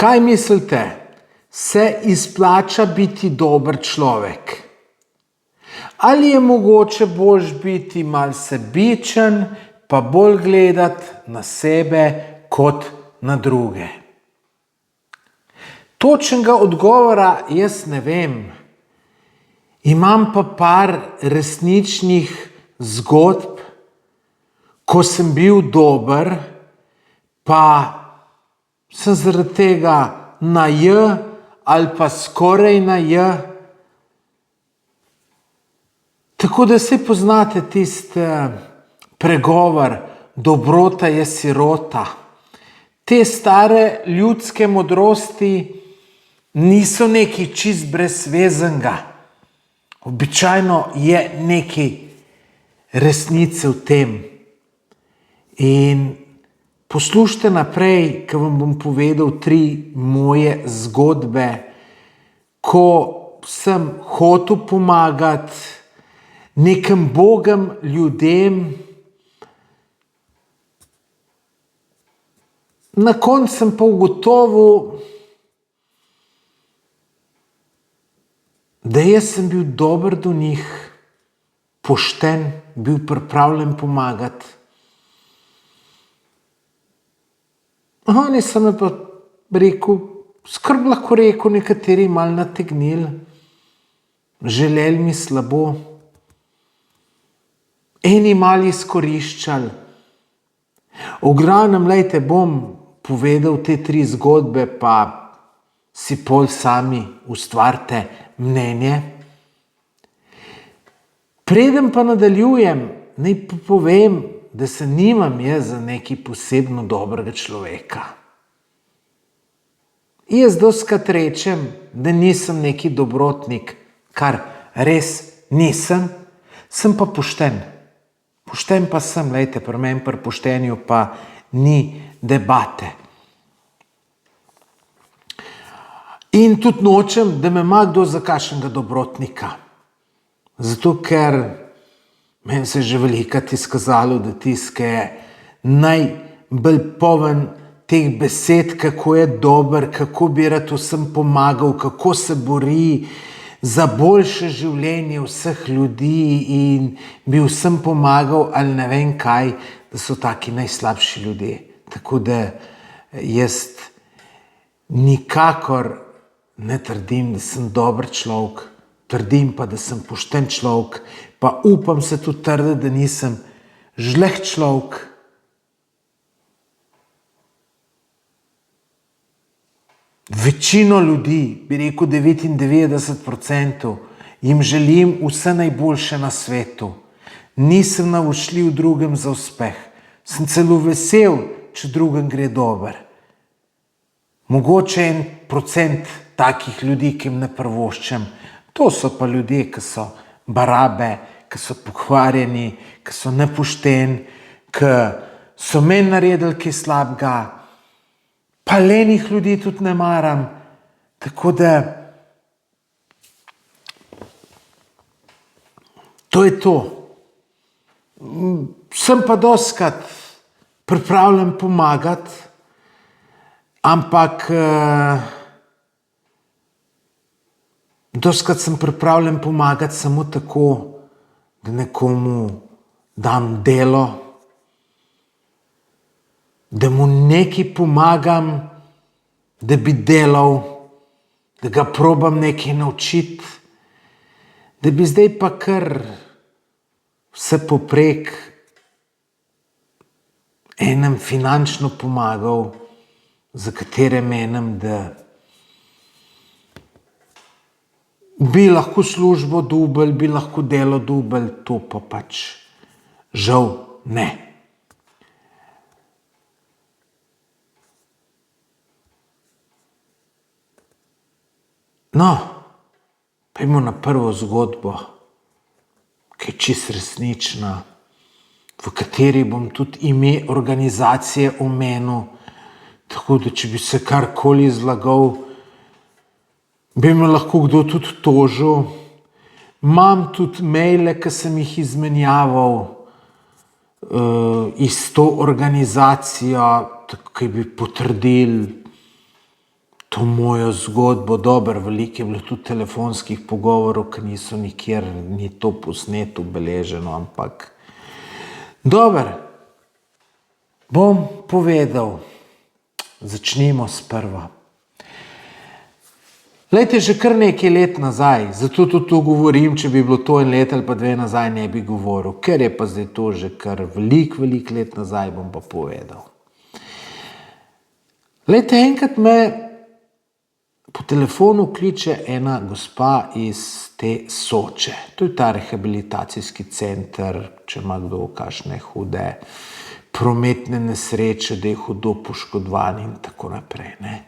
Kaj mislite? Se izplača biti dober človek? Ali je mogoče boljše biti malo sebičen, pa bolj gledati na sebe kot na druge? Točnega odgovora jaz ne vem. Imam pa par resničnih zgodb, ko sem bil dober, pa sem zaradi tega na J ali pa skoraj na J. Tako da se poznate tisti pregovor, dobrota je sirota. Te stare ljudske modrosti niso nekaj čist brezvezenega. Običajno je nekaj resnice v tem. In poslušajte naprej, ko vam bom povedal 3 moje zgodbe, ko sem hotel pomagati nekim bogim ljudem. Na koncu sem pa ugotovil, da jaz sem bil dober do njih, pošten, bil pripravljen pomagati. Oni so me pa rekel, skrb lahko rekel, nekateri malo nategnili, želeli mi slabo, eni malo izkoriščali. V glavnem, lejte, bom povedal te 3 zgodbe, pa si pol sami ustvarite mnenje. Preden pa nadaljujem, naj povem, da se nimam jaz za nekaj posebno dobrega človeka. Jaz dostikrat rečem, da nisem neki dobrotnik, kar res nisem, sem pa pošten. Pošten pa sem, lejte, pri meni pri poštenju pa ni debate. In tudi nočem, da me ima kdo za kakšnega dobrotnika. Zato, ker meni se je že velikokrat izkazalo, da tisti, ki je najbolj poln teh besed, kako je dober, kako bi rad vsem pomagal, kako se bori za boljše življenje vseh ljudi in bi vsem pomagal ali ne vem kaj, da so taki najslabši ljudje. Tako da jaz nikakor ne trdim, da sem dober človek, trdim pa, da sem pošten človek, pa upam se tudi trditi, da nisem žleht človek. Večino ljudi, bi rekel 99%, jim želim vse najboljše na svetu. Nisem navošljiv drugim za uspeh. Sem celo vesel, če drugim gre dober. Mogoče 1% takih ljudi, ki jim ne privoščim. To so pa ljudje, ki so barabe, ki so pokvarjeni, ki so nepošteni, ki so meni naredili kaj slabega. Pa lenih ljudi tudi ne maram. Tako da to je to. Sem pa dostikrat pripravljen pomagati, ampak dostikrat sem pripravljen pomagati samo tako, da nekomu dam delo, da mu nekaj pomagam, da bi delal, da ga probam nekaj naučiti, da bi zdaj pa kar vse poprek enem finančno pomagal, za katere menim, da bi lahko službo dobil, bi lahko delo dobil, to pa pač žal ne. No, pojdimo na prvo zgodbo, ki je čisto resnična, v kateri bom tudi ime organizacije omenil, tako da če bi se karkoli zlagal, bi me lahko kdo tudi tožil. Imam tudi maile, ki sem jih izmenjaval iz to organizacijo, ki bi potrdili to mojo zgodbo. Dobro, veliko je bilo tudi telefonskih pogovorov, ki niso nikjer, ni to posneto, beleženo, ampak dobro, bom povedal. Začnimo sprva. Glejte, že kar nekaj let nazaj, zato tudi to govorim, če bi bilo to 1 let ali pa 2 nazaj, ne bi govoril, ker je pa zdaj to že kar veliko let nazaj, bom pa povedal. Glejte, enkrat me po telefonu kliče ena gospa iz te Soče. To je ta rehabilitacijski center, če ima kdo kakšne hude prometne nesreče, da je hudo poškodovan in tako naprej, ne.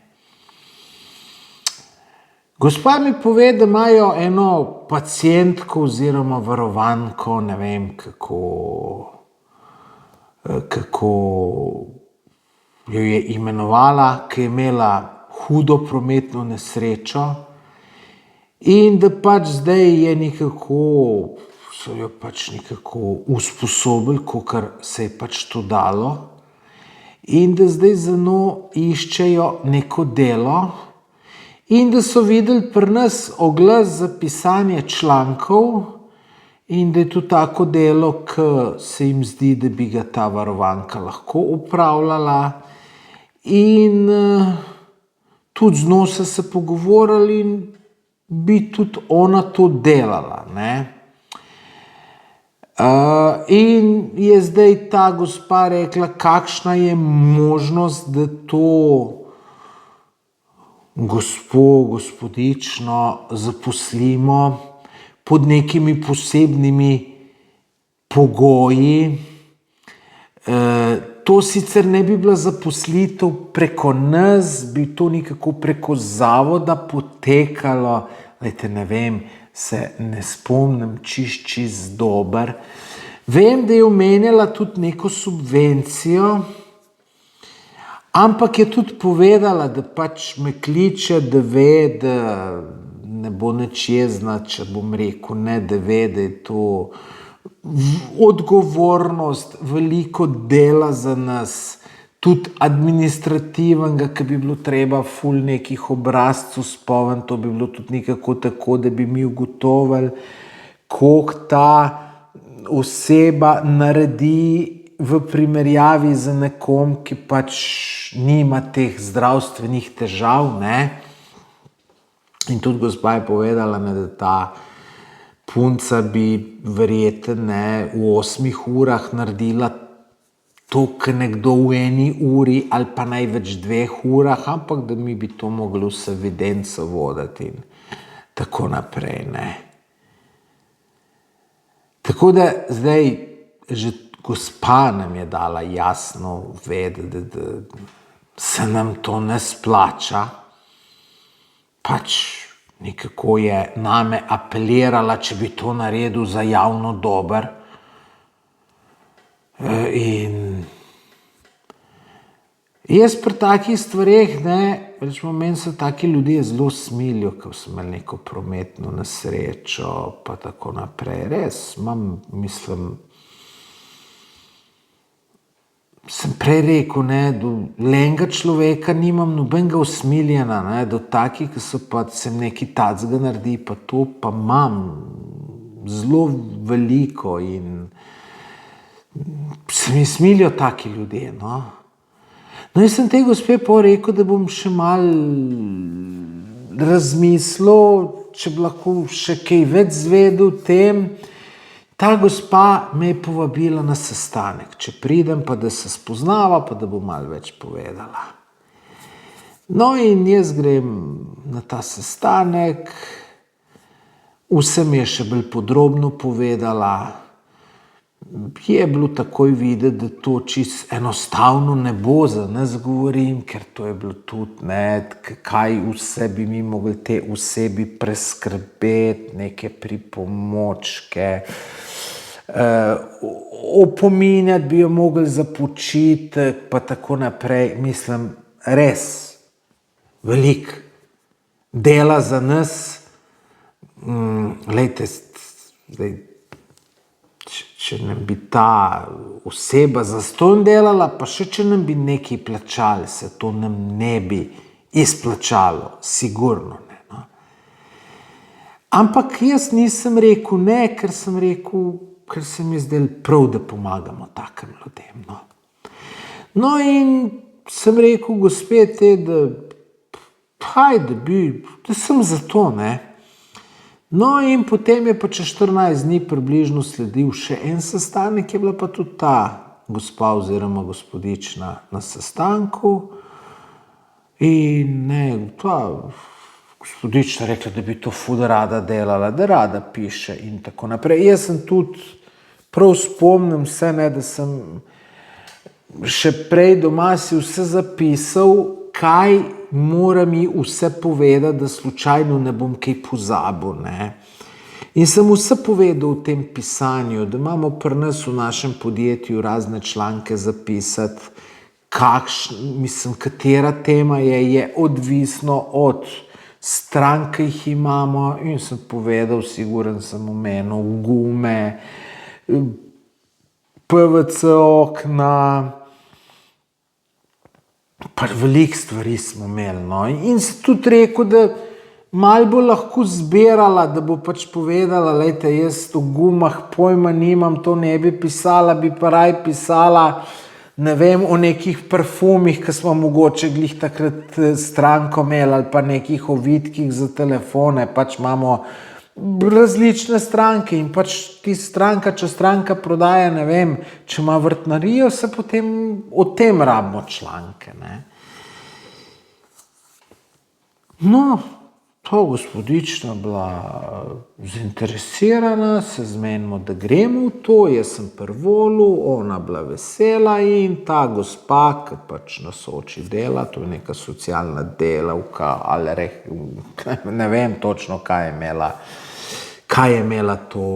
Gospa mi pove, da imajo eno pacientko oziroma varovanko, ne vem kako jo je imenovala, ki je imela hudo prometno nesrečo in da pač zdaj je nekako, so jo pač nekako usposobili, kakor se je pač to dalo, in da zdaj za njo iščejo neko delo. In da so videli pri nas oglas za pisanje člankov in da je to tako delo, ki se jim zdi, da bi ga ta varovanka lahko upravljala. In tudi z njo so se pogovorili in bi tudi ona to delala, ne. In je zdaj ta gospa rekla, kakšna je možnost, da to gospodično zaposlimo pod nekimi posebnimi pogoji. To sicer ne bi bila zaposlitev preko nas, bi to nekako preko zavoda potekalo. Glejte, ne vem, se ne spomnim čist dober. Vem, da je omenjala tudi neko subvencijo, ampak je tudi povedala, da pač me kliče, da ve, da ne bo nič jezna, če bom rekel ne, da ve, da je to odgovornost, veliko dela za nas, tudi administrativnega, ki bi bilo treba ful nekih obrazcev spomniti, to bi bilo tudi nekako tako, da bi mi ugotovili, koliko ta oseba naredi v primerjavi z nekom, ki pač nima teh zdravstvenih težav, ne. In tudi gospa je povedala, ne, da ta punca bi verjetno, ne, v 8 urah naredila to, kar nekdo v 1 uri ali pa največ 2 urah, ampak da mi bi to mogli vse evidenco voditi in tako naprej, ne. Tako da zdaj že gospa nam je dala jasno vedeti, da se nam to ne splača. Pač nekako je name apelirala, če bi to naredil za javno dobro. In jaz pri takih stvareh, ne, recimo meni se taki ljudje zelo smilijo, ko so imeli neko prometno nesrečo pa tako naprej. Res, mislim, sem prej rekel, ne, do lenega človeka nimam nobenega usmiljena, ne, do takih, ki so pa se nekaj tacga naredi, pa to pa imam zelo veliko in se mi smilijo taki ljudje, no. No, jaz sem tej gospe rekel, da bom še malo razmislil, če bi lahko še kaj več zvedel o tem. Ta gospa me je povabila na sestanek, če pridem, pa da se spoznava, pa da bo malo več povedala. No, in jaz grem na ta sestanek, vse mi je še bolj podrobno povedala. Je bilo takoj videti, da to čisto enostavno ne bo, za nas govorim, ker to je bilo tudi, ne, kaj vse bi mi mogli te osebi preskrbeti, neke pripomočke, opominjati bi jo mogli za počitek, pa tako naprej. Mislim, res veliko dela za nas. Glejte, zdaj, če nam bi ta oseba zastonj delala, pa še če nam bi nekaj plačali, se to nam ne bi izplačalo, sigurno ne. No. Ampak jaz nisem rekel ne, ker sem rekel, ker se mi zdelo prav, da pomagamo takim ljudem. No. No in sem rekel, gospe te, da sem za to, ne. No in potem je pa čez 14 dni približno sledil še en sestanek, je bila pa tudi ta gospa oziroma gospodična na sestanku in ne, ta gospodična rekla, da bi to ful rada delala, da rada piše in tako naprej. Jaz sem tudi prav spomnim se, ne, da sem še prej doma si vse zapisal, kaj moram ji vse povedati, da slučajno ne bom kaj pozabil. Ne. In sem vse povedal v tem pisanju, da imamo pri nas v našem podjetju razne članke zapisati, katera tema je odvisno od strank, ki jih imamo, in sem povedal, siguren sem omenil gume, PVC okna, pa veliko stvari smo imeli. No. In sem tudi rekel, da malo bo lahko zbirala, da bo pač povedala, lejte, jaz o gumah pojma nimam, to ne bi pisala, bi pa raj pisala, ne vem, o nekih parfumih, ki smo mogoče glih takrat stranko imeli, ali pa nekih ovitkih za telefone, pač imamo različne stranke in pač če stranka prodaja, ne vem, če ima vrtnarijo, se potem o tem rabimo članke. Ne. No, ta gospodična bila zainteresirana, se zmenimo, da gremo v to, jaz sem privolil, ona bila vesela in ta gospa, ki pač na Soči dela, to je neka socialna delavka, ali ne vem točno, kaj je imela to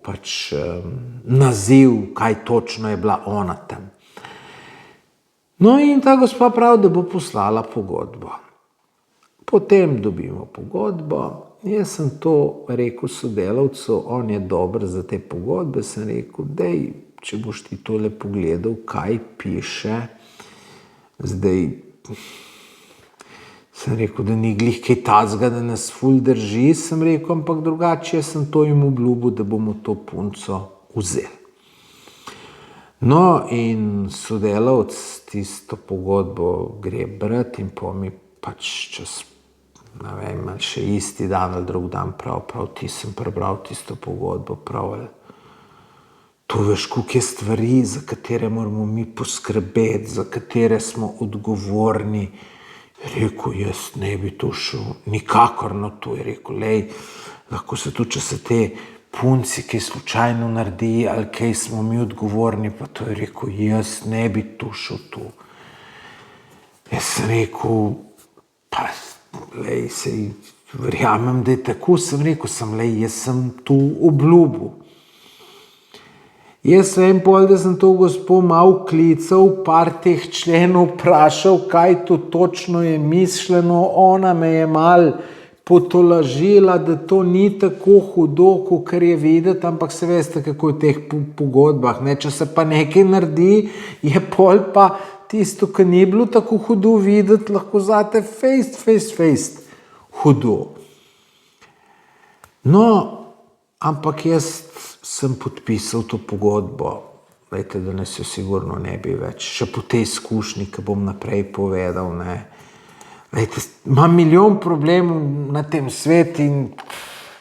pač naziv, kaj točno je bila ona tam. No in ta gospa pravi, da bo poslala pogodbo. Potem dobimo pogodbo, jaz sem to rekel sodelavcu, on je dober za te pogodbe, sem rekel, dej, če boš ti tole pogledal, kaj piše, zdaj sem rekel, da ni glih kaj tazga, da nas ful drži, sem rekel, ampak drugače jaz sem to jim obljubil, da bomo to punco vzeli. No in sodelavc tisto pogodbo gre brati in pa mi pač čez, ne vem, še isti dan ali drug dan prav, ti sem prebral tisto pogodbo, prav, to veš, koliko je stvari, za katere moramo mi poskrbeti, za katere smo odgovorni. Rekel, jaz ne bi to šel, nikakor na to. Je rekel, lej, lahko se tudi, če se te punci kaj slučajno naredi, ali kaj smo mi odgovorni, pa to je rekel, jaz ne bi to šel tu. Jaz sem rekel, pa, lej, sej, verjamem, da je tako, sem rekel, jaz sem tu obljubil. Jaz vem pol, da sem to gospo malo klical, par teh členov vprašal, kaj to točno je mišljeno, ona me je malo potolažila, da to ni tako hudo, kakor je videti, ampak se veste, kako je v teh pogodbah, ne? Če se pa nekaj naredi, je pol pa tisto, ki ni bilo tako hudo videti, lahko zate fejst hudo. No, ampak jaz sem podpisal to pogodbo, vejte, da nas jo sigurno ne bi več, še po tej izkušnji, ki bom naprej povedal, ne. Vejte, imam milijon problemov na tem svetu in,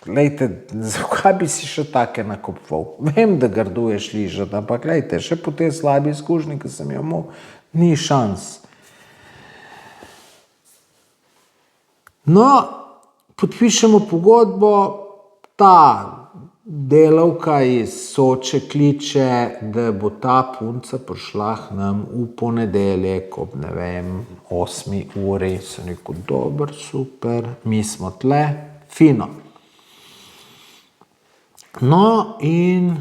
vejte, zakaj bi si še take nakupoval? Vem, da garduješ ližati, ampak, vejte, še po tej slabi izkušnji, ki sem jo imel, ni šans. No, podpišemo pogodbo, ta delavka iz Soče kliče, da bo ta punca prišla k nam v ponedeljek ob, ne vem, 8 uri. Sem rekel, dober, super, mi smo tle, fino. No in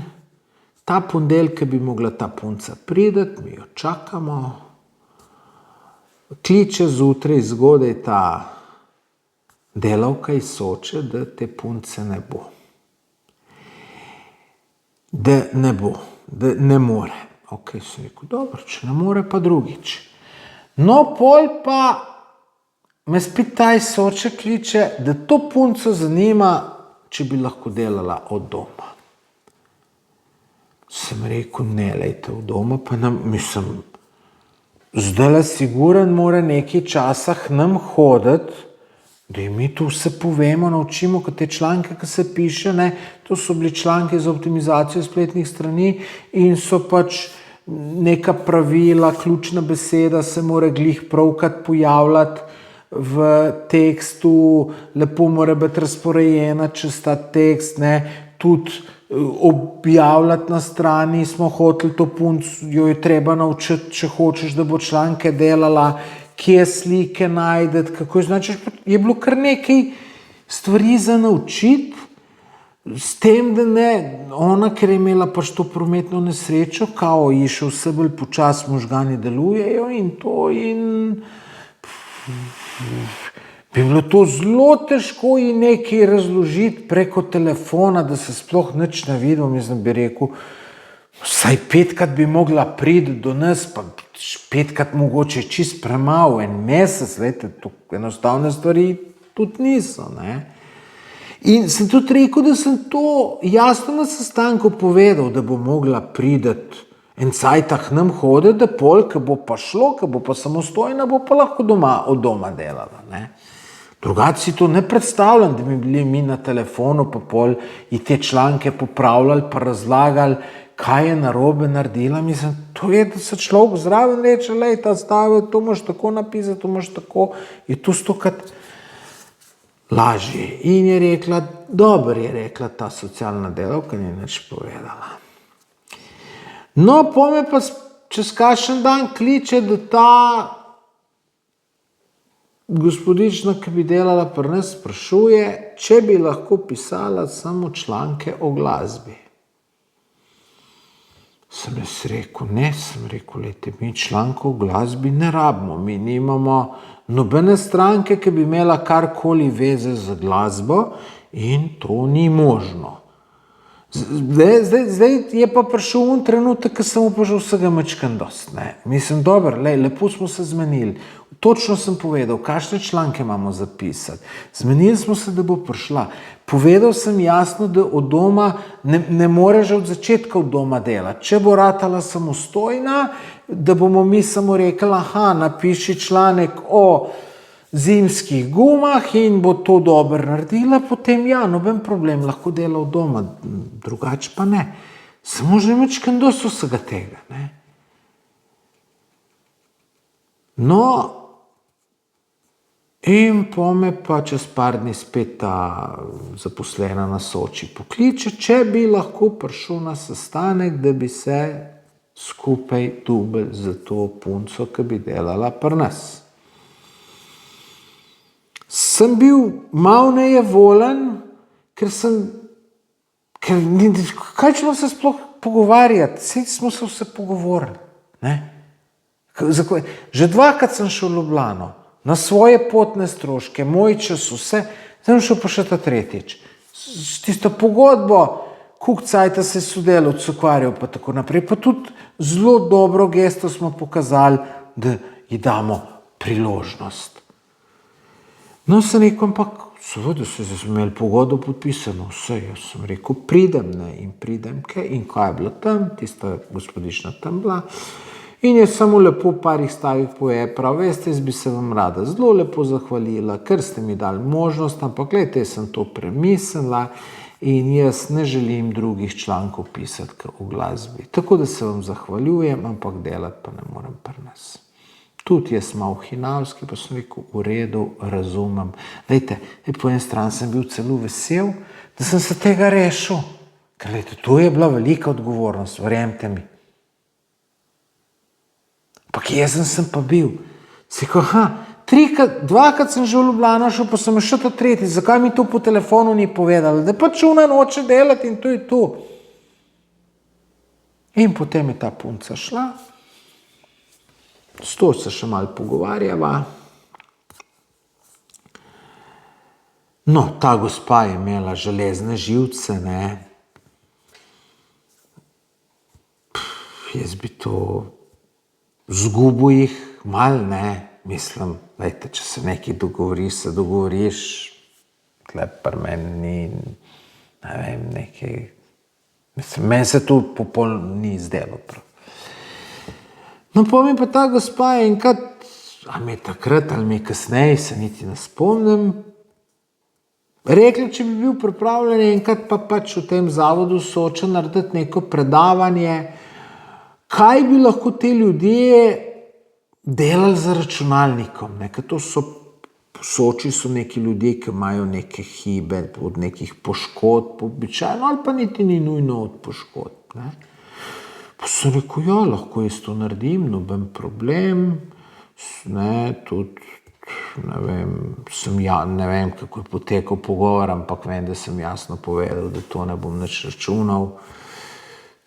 ta ponedeljek bi mogla ta punca priti, mi jo čakamo. Kliče zjutraj zgodaj ta delavka iz Soče, da te punce ne bo. Da ne bo, da ne more. Ok, sem rekel, dobro, če ne more, pa drugič. No, pol pa me spet ta soče kliče, da to punco zanima, če bi lahko delala od doma. Sem rekel, ne, lejte, od doma pa nam, mislim, zdaj siguren mora nekaj časa k nam hoditi, da mi tu vse povemo, naučimo, kot te članke, ki se piše, ne, to so bili članki za optimizacijo spletnih strani in so pač neka pravila, ključna beseda se mora glih pravkrat pojavljati v tekstu, lepo mora biti razporejena čez ta tekst, ne, tudi objavljati na strani, smo hoteli to punc, jo je treba naučiti, če hočeš, da bo članke delala, kje slike najdete, kako je bilo kar nekaj stvari za naučiti, s tem, da ne, ona, ker je imela pač to prometno nesrečo, kao ji še vse bolj počas možgani delujejo in to in bi bilo to zelo težko ji nekaj razložiti preko telefona, da se sploh nič ne vidi, mislim, bi rekel, vsaj 5krat bi mogla priti do nas, pa 5krat mogoče čist premalo, en mesec, lejte, enostavne stvari tudi niso, ne. In sem tudi rekel, da sem to jasno na sestanku povedal, da bo mogla priti en cajt k nam hoditi, da pol, ko bo pa šlo, ko bo pa samostojna, bo pa lahko od doma delala, ne. Drugače si to ne predstavljam, da bi bili mi na telefonu, pa pol in te članke popravljali, pa razlagali, kaj je narobe naredila. Mislim, to je, da se človek zraven reče, lej, ta stavek, to moš tako napisati, to moš tako, je to stokrat lažje. In je rekla, dobro je rekla ta socialna delavka, ni nič povedala. No, po me pa čez kakšen dan kliče, da ta gospodična, ki bi delala pri nas, sprašuje, če bi lahko pisala samo članke o glasbi. Sem jaz rekel, ne, sem rekel, lejte, mi člankov o glasbi ne rabimo, mi nimamo nobene stranke, ki bi imela karkoli veze z glasbo in to ni možno. Zdaj je pa prišel un trenutek, ki sem mu pa že vsega mačkan dost, ne. Mislim, dobro, lepo smo se zmenili. Točno sem povedal, kakšne članke imamo zapisati. Zmenili smo se, da bo prišla. Povedal sem jasno, da od doma ne more že od začetka od doma delati. Če bo ratala samostojna, da bomo mi samo rekli, aha, napiši članek o zimskih gumah in bo to dobro naredila, potem ja, noben problem, lahko dela od doma, drugače pa ne. Samo že mačkan dosti vsega tega, ne. No, in pome pa čez par dni spet ta zaposlena na Soči pokliče, če bi lahko prišel na sestanek, da bi se skupaj dubli za to punco, ki bi delala pri nas. Sem bil malo nejevoljen, kaj ćemo se sploh pogovarjati, saj smo se vse pogovorili, ne. Že 2krat sem šel v Ljubljano, na svoje potne stroške, moj čas, vse, sem šel pa še ta tretjič. S tisto pogodbo, koliko cajta se sodelavc ukvarjal, pa tako naprej, pa tudi zelo dobro gesto smo pokazali, da ji damo priložnost. No, sem rekel, ampak seveda se smo imeli pogodbo podpisano, vse, jaz sem rekel, pridem, ne, in pridem, in kaj je bilo tam, tista gospodična tam bila. In je samo lepo v parih stavih poje, prav, veste, jaz bi se vam rada zelo lepo zahvalila, ker ste mi dali možnost, ampak gledajte, jaz sem to premislila in jaz ne želim drugih člankov pisati v glasbi. Tako da se vam zahvaljujem, ampak delati pa ne morem pri nas. Tudi jaz malo hinavski, pa sem rekel, v redu, razumem. Glejte, po en stran sem bil celo vesel, da sem se tega rešil. Ker glejte, to je bila velika odgovornost, verjemite mi. Ampak jezen sem pa bil. Se rekel, 2krat sem že v Ljubljano šel, pa sem še to tretji, zakaj mi to po telefonu ni povedala, da pač ona noče delati in to je to. In potem je ta punca šla, s to se še malo pogovarjava. No, ta gospa je imela železne živce, ne. Jaz bi to zgubil jih, malo ne. Mislim, lejte, če se nekaj dogovoriš, se dogovoriš, tle pri meni ni, ne vem, nekaj, mislim, meni se to popolno ni zdelo prav. No, pa mi pa ta gospa enkrat, ali mi je takrat, ali mi je kasneje, se niti ne spomnim, rekla, če bi bil pripravljen enkrat pa pač v tem zavodu Soča narediti neko predavanje, kaj bi lahko te ljudje delali za računalnikom, ne, ker to so, v Soči so neki ljudje, ki imajo neke hibe od nekih poškodb, običajno, ali pa niti ni nujno od poškodb, ne. Pa sem rekel, ja, lahko jaz to naredim, noben problem, ne, tudi, ne vem, ne vem, kako je potekal pogovor, ampak vem, da sem jasno povedal, da to ne bom nič računal.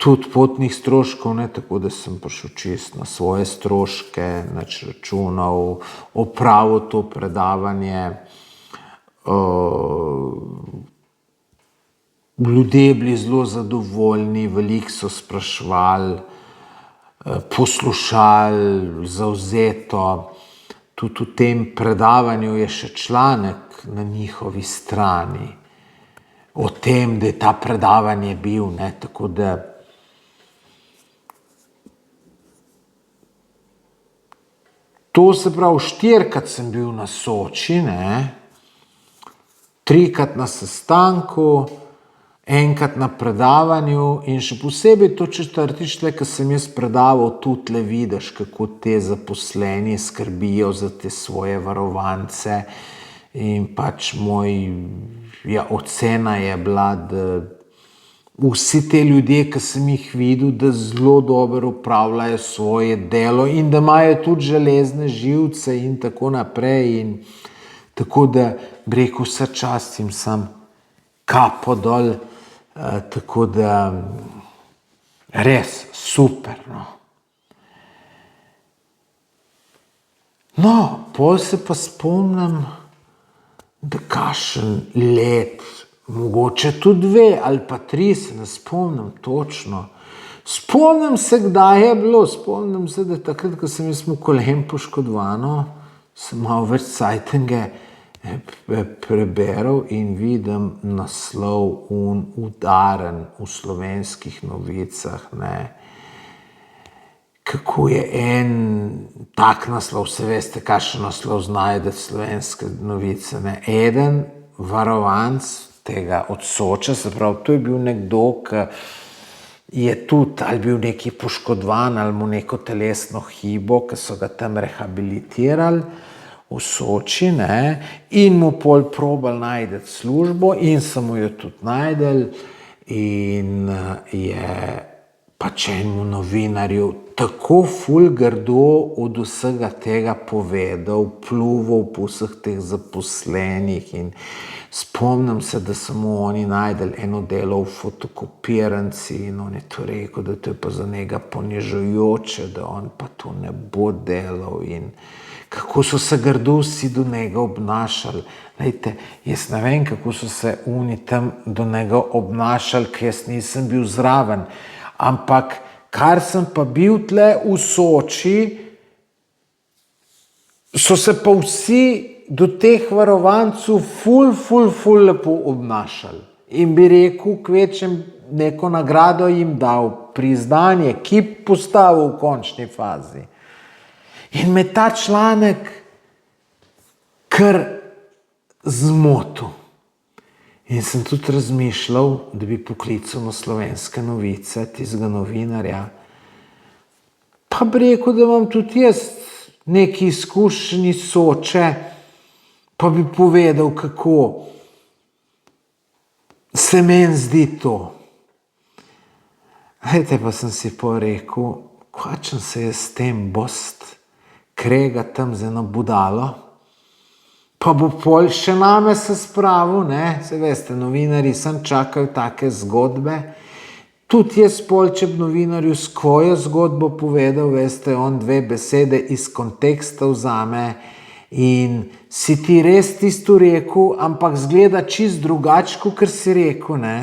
Tudi potnih stroškov, ne, tako da sem prišel čisto na svoje stroške, nič računal, opravil to predavanje. Ljudje bili zelo zadovoljni, veliko so spraševali, poslušali, zavzeto. Tudi v tem predavanju je še članek na njihovi strani o tem, da je ta predavanje bil, ne, tako da to se pravi, 4-krat sem bil na Soči, ne, 3-krat na sestanku, enkrat na predavanju in še posebej to 4-tič, ko sem jaz predaval, tudi vidiš, kako te zaposleni skrbijo za te svoje varovance in pač ocena je bila, da vsi te ljudje, ki sem jih videl, da zelo dobro upravljajo svoje delo in da imajo tudi železne živce in tako naprej in tako da bi rekel, vsa čast jim sem kapo dol. Tako da res super, no. No, pol se pa spomnim, da kakšen let, mogoče tudi 2 ali pa 3, se ne spomnim točno. Spomnim se, kdaj je bilo, spomnim se, da takrat, ko sem jaz imel kolen poškodovano, sem malo več cajtenge preberal in vidim naslov udaren v Slovenskih novicah, ne. Kako je en tak naslov, se veste, kakšen naslov znajde Slovenske novice, ne. Eden varovanc tega od Soča, se pravi, to je bil nekdo, ki je tudi ali bil neki poškodovan ali mu neko telesno hibo, ki so ga tam rehabilitirali v Soči, ne, in mu pol probali najti službo in so mu jo tudi našli in je pač enemu novinarju tako ful grdo od vsega tega povedal, pljuval po vseh teh zaposlenih in spomnim se, da so mu oni našli eno delo v fotokopiranci in on je to rekel, da to je pa za njega ponižujoče, da on pa to ne bo delal in kako so se grdo vsi do njega obnašali. Lejte, jaz ne vem, kako so se oni tam do njega obnašali, ker jaz nisem bil zraven. Ampak, kar sem pa bil tle v Soči, so se pa vsi do teh varovancev ful lepo obnašali. In bi rekel, kvečem neko nagrado jim dal, priznanje, kip postavil v končni fazi. In me ta članek kar zmotil. In sem tudi razmišljal, da bi poklical na Slovenske novice, tistega novinarja. Pa bi rekel, da imam tudi jaz neki izkušnji Soče, pa bi povedal, kako se meni zdi to. Glejte, pa sem si pa rekel, kakšen se je s tem bost krega tam z eno budalo, pa bo pol še name se spravil, ne, se veste, novinarji sem čakajo take zgodbe, tudi jaz pol, če bi novinarju svojo zgodbo povedal, veste, on 2 besede iz konteksta vzame in si ti res tisto rekel, ampak zgleda čist drugače, kakor si rekel, ne.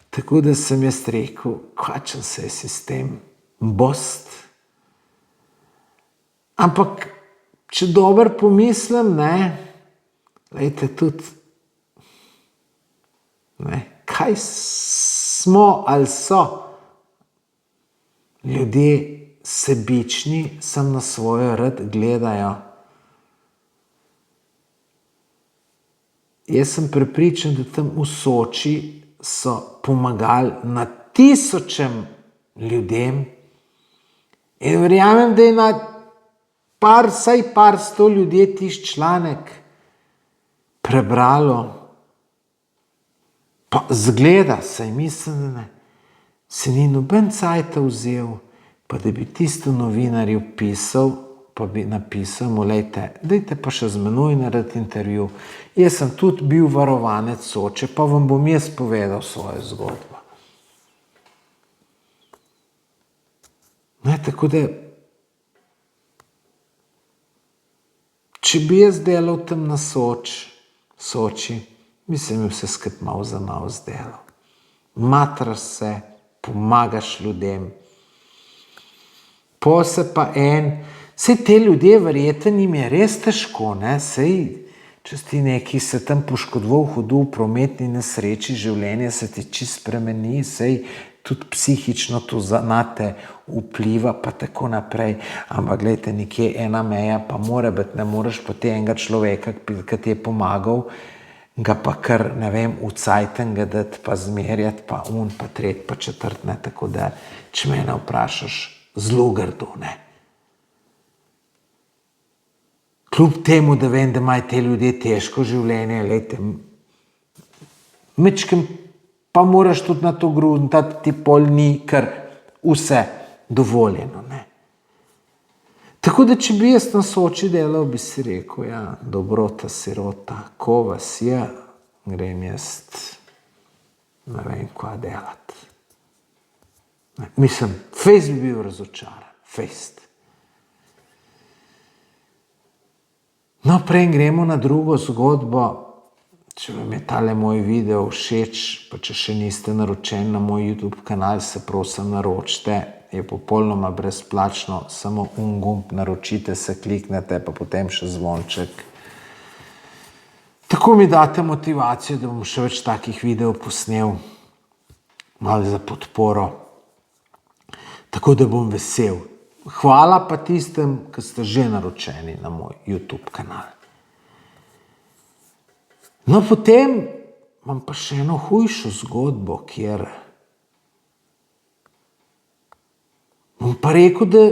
Tako da sem jaz rekel, kakšen se je sistem bost. Ampak če dobro pomislim, lejte tudi, kaj smo ali so ljudje sebični, sem na svojo rad gledajo. Jaz sem prepričan, da tam v Soči so pomagali na tisočem ljudem in verjamem, da je na vsaj par sto ljudje tisti članek prebralo. Pa zgleda, saj mislim, da ne, se ni noben cajt vzel, pa da bi tisto novinarju pisal, pa bi napisal mu, dajte pa še z menoj narediti intervju. Jaz sem tudi bil varovanec Soče, pa vam bom jaz povedal svojo zgodbo. Tako da, če bi jaz delal tam na Soči, bi se mi vse skupaj malo za malo zdelo. Matraš se, pomagaš ljudem. Po se pa saj te ljudje verjetno jim je res težko, saj če si neki se tam poškodoval, hodil v prometni nesreči, življenje se ti čisto spremeni, saj tudi psihično to nate vpliva pa tako naprej. Ampak glejte, nekje ena meja pa mora biti, ne moreš pa te enega človeka, ki ti je pomagal, ga pa kar, ne vem, v cajten ga dati, pa zmerjati, pa pa tret, pa četrt, tako da, če mene vprašaš, zelo grdo, Kljub temu, da vem, da imajo te ljudje težko življenje, glejte, mečkem pa moraš tudi na to gruntati, ti pol ni kar vse dovoljeno, Tako da, če bi jaz na Soči delal, bi si rekel, dobrota, sirota, ko vas je, grem jaz, ne vem, kva delati. Mislim, fejst bi bil razočaran, fejst. No, prej gremo na drugo zgodbo. Če vam je tale moj video všeč, pa če še niste naročeni na moj YouTube kanal, se prosim naročite. Je popolnoma brezplačno, samo gumb naročite se, kliknete, pa potem še zvonček. Tako mi date motivacijo, da bom še več takih videov posnel, malo za podporo. Tako da bom vesel. Hvala pa tistem, ki ste že naročeni na moj YouTube kanal. No, potem imam pa še eno hujšo zgodbo, kjer bom pa rekel, da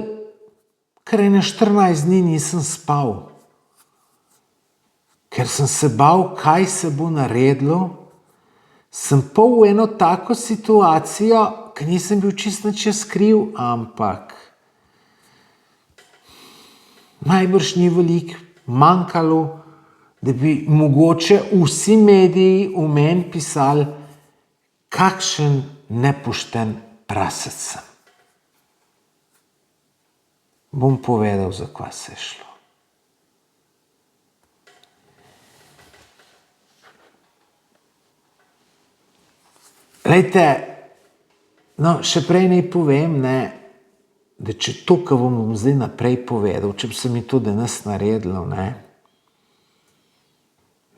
kar 14 dni nisem spal. Ker sem se bal, kaj se bo naredilo, sem pa v eno tako situacijo, ki nisem bil čisto nič kriv, ampak najbrž ni veliko manjkalo, da bi mogoče vsi mediji v meni pisali, kakšen nepošten prasec sem. Bom povedal, za kva se je šlo. Glejte, no, še prej naj povem, da če to, kar vam bom zdaj naprej povedal, če bi se mi to danes naredilo,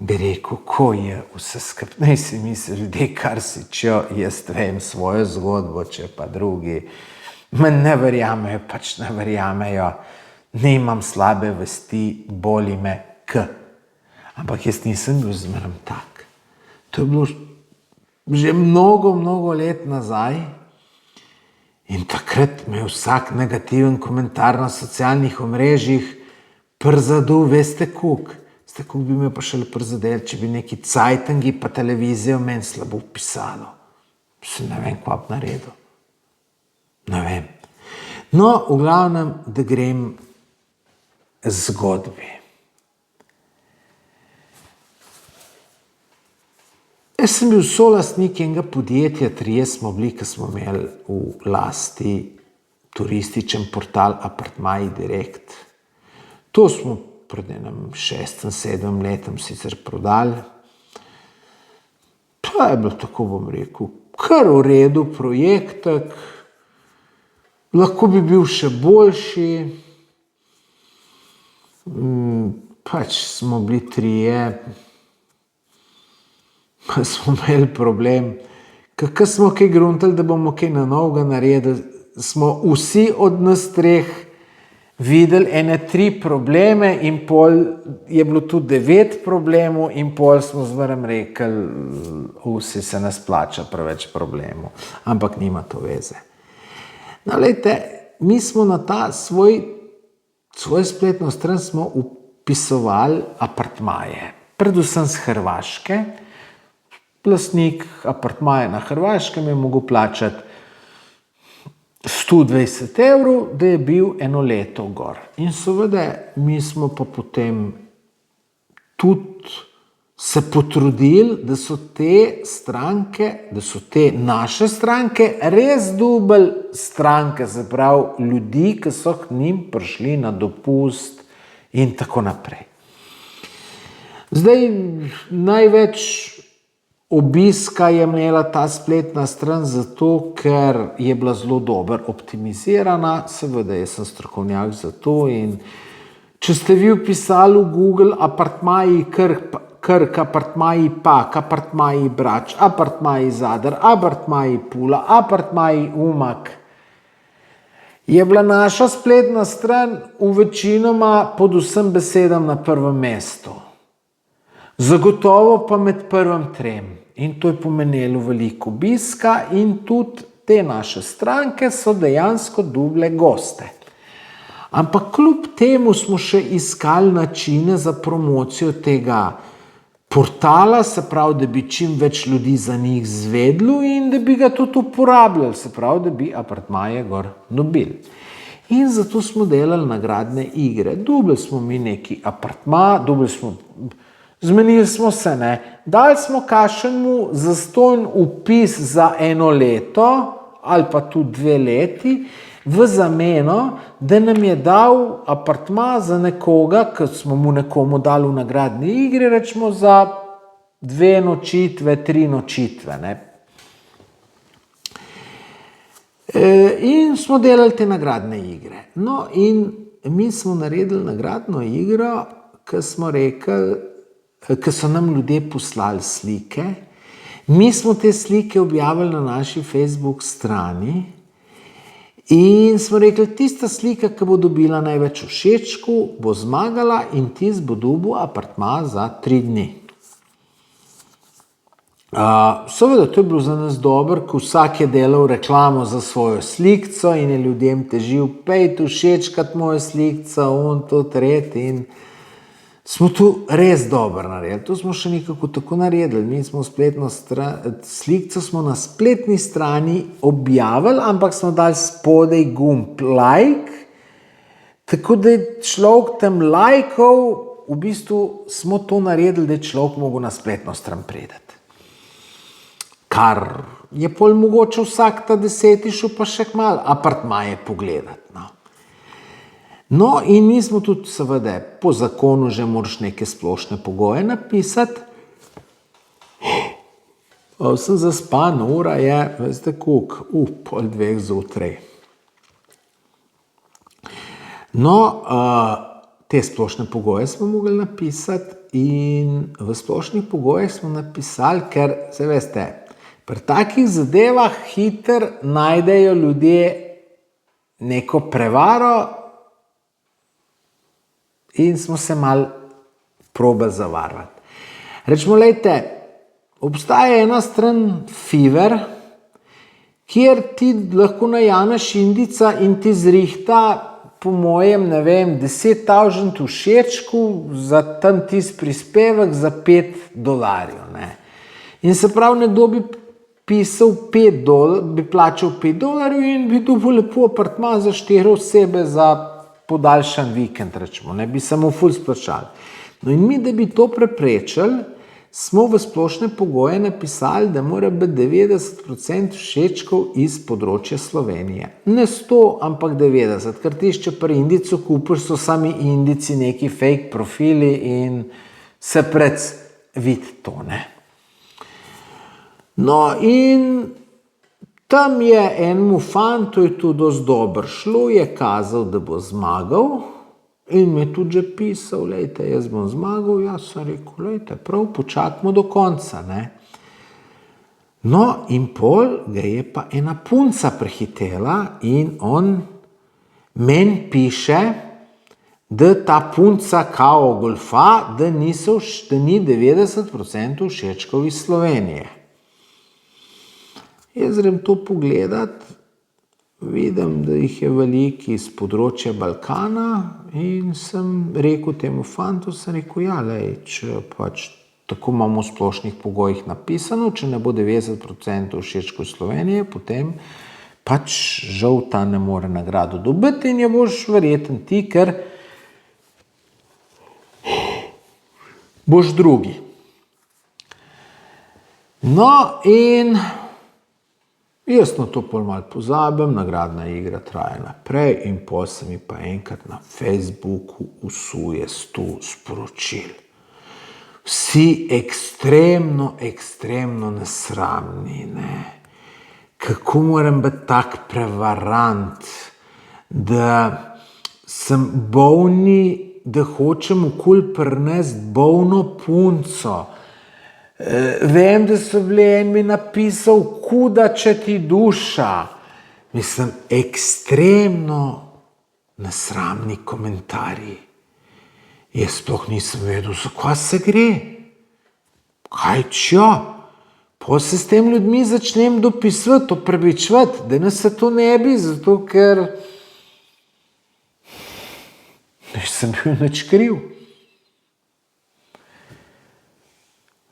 bi rekel, ko je vse skupaj. Naj si misli ljudje, kar si čo, jaz vem svojo zgodbo, če pa drugi meni ne verjamejo, pač ne verjamejo. Ne imam slabe vesti, boli me k. Ampak jaz nisem bil zmeraj tak. To je bilo že mnogo, mnogo let nazaj. In takrat me je vsak negativen komentar na socialnih omrežjih prizadel, veste koliko. Veste koliko bi me pa šele prizadel, če bi neki cajtangi pa televizijo meni slabo pisalo. Ne vem, kva bi naredil. Ne vem. No, v glavnem, da grem zgodbi. Jaz sem bil solastnik enega podjetja, 3 smo bili, ki smo imeli v lasti turističen portal Apartmaji Direkt. To smo pred enim 6-7 letom sicer prodali. Pa je bilo, tako bom rekel, kar v redu projektek. Lahko bi bil še boljši. Pač smo bili trije, pa smo imeli problem. Kako smo kaj gruntali, da bomo kaj na novega naredili, smo vsi od nas treh videli ene 3 probleme in pol je bilo tudi 9 problemov in pol smo zmeraj rekli, vsi se nas plača preveč problemov. Ampak nima to veze. No, lejte, mi smo na ta svojo spletno stran smo upisovali apartmaje, predvsem z Hrvaške. Lastnik apartmaja na Hrvaškem je mogel plačati 120 evrov, da je bil eno leto gor. In seveda, mi smo pa potem tudi se potrudili, da so te stranke, da so te naše stranke res dobili stranke, se pravi ljudi, ki so k njim prišli na dopust in tako naprej. Zdaj, največ obiska je imela ta spletna stran zato, ker je bila zelo dobro optimizirana. Seveda, jaz sem strokovnjak za to in če ste vi vpisali v Google apartmaji Krk, apartmaji Pag, apartmaji Brač, apartmaji Zadar, apartmaji Pula, apartmaji Umag, je bila naša spletna stran v večinoma pod vsem besedam na prvem mestu. Zagotovo pa med prvim 3. In to je pomenilo veliko obiska in tudi te naše stranke so dejansko dobile goste. Ampak kljub temu smo še iskali načine za promocijo tega portala, se pravi, da bi čim več ljudi za njih zvedlo in da bi ga tudi uporabljali, se pravi, da bi apartmaje gor dobili. In zato smo delali nagradne igre. Dobili smo mi neki apartma, zmenili smo se, dali smo kakšnemu zastonj vpis za eno leto ali pa tudi 2 leti v zameno, da nam je dal apartma za nekoga, ki smo mu nekomu dali v nagradni igri, rečemo za 2 nočitve, 3 nočitve. In smo delali te nagradne igre. No in mi smo naredili nagradno igro, ki smo rekli, ki so nam ljudje poslali slike. Mi smo te slike objavili na naši Facebook strani in smo rekli, tista slika, ki bo dobila največ všečkov, bo zmagala in tisti bo dobil apartma za 3 dni. Seveda, to je bilo za nas dobro, ko vsak je delal reklamo za svojo slikco in je ljudem težil, pejte všečkat mojo slikco, on to tretji in smo to res dobro naredili. To smo še nekako tako naredili. Mi smo slikco smo na spletni strani objavili, ampak smo dali spodaj gumb like, tako da je človek tam lajkal, v bistvu smo to naredili, da je človek mogel na spletno stran priti. Kar je pol mogoče vsak ta 10 šel pa še kmalu apartmaje pogledati. No, in mi smo tudi, seveda, po zakonu že moraš neke splošne pogoje napisati. Sem zaspan, ura je, veste koliko, 1:30 zjutraj. No, te splošne pogoje smo mogli napisati in v splošnih pogojih smo napisali, ker, se veste, pri takih zadevah hitro najdejo ljudje neko prevaro, in smo se malo probali zavarvati. Rečemo, lejte, obstaja ena stran Fiverr, kjer ti lahko najaneš indica in ti zrihta, po mojem, 10.000 všečkov za tam tisti prispevek za $5. In se pravi, nekdo bi pisal bi plačal $5 in bi dobil lepo apartma za 4 osebe za podaljšan vikend, rečemo, bi samo ful splačali. No in mi, da bi to preprečili, smo v splošne pogoje napisali, da mora biti 90% všečkov iz področja Slovenije. Ne 100, ampak 90, ker tišče pri indicu kupiš, so sami indici neki fake profili in se vidi to, No in tam je enemu fantu, je to dosti dobro šlo, je kazal, da bo zmagal In mi je tudi že pisal, lejte, jaz bom zmagal, jaz sem rekel, lejte, prav, počakamo do konca, ne. No, in pol ga je pa ena punca prehitela in on meni piše, da ta punca kao golfa, da ni 90% všečkov iz Slovenije. Jaz grem to pogledat, vidim, da jih je veliko iz področja Balkana in sem rekel temu fantu, sem rekel, ja, lej, če pač tako imamo v splošnih pogojih napisano, če ne bo 90% všečkov Slovenije, potem pač žal ta ne more nagrado dobiti in je boš verjeten ti, ker boš drugi. No, in jaz na to pol malo pozabim, nagradna igra traja naprej in pol se mi pa enkrat na Facebooku usuje 100 sporočil. Vsi ekstremno nesramni, ne. Kako moram biti tak prevarant, da sem bolni, da hočem okoli prinesti bolno punco. Vem, da so bili en mi napisal, kuda če ti duša. Mislim, ekstremno nesramni komentarji. Jaz sploh nisem vedel, za kaj se gre. Kaj čo? Potem se s tem ljudmi začnem dopisovati, opravičevati, da nas se to ne bi, zato ker nisem bil nič kriv.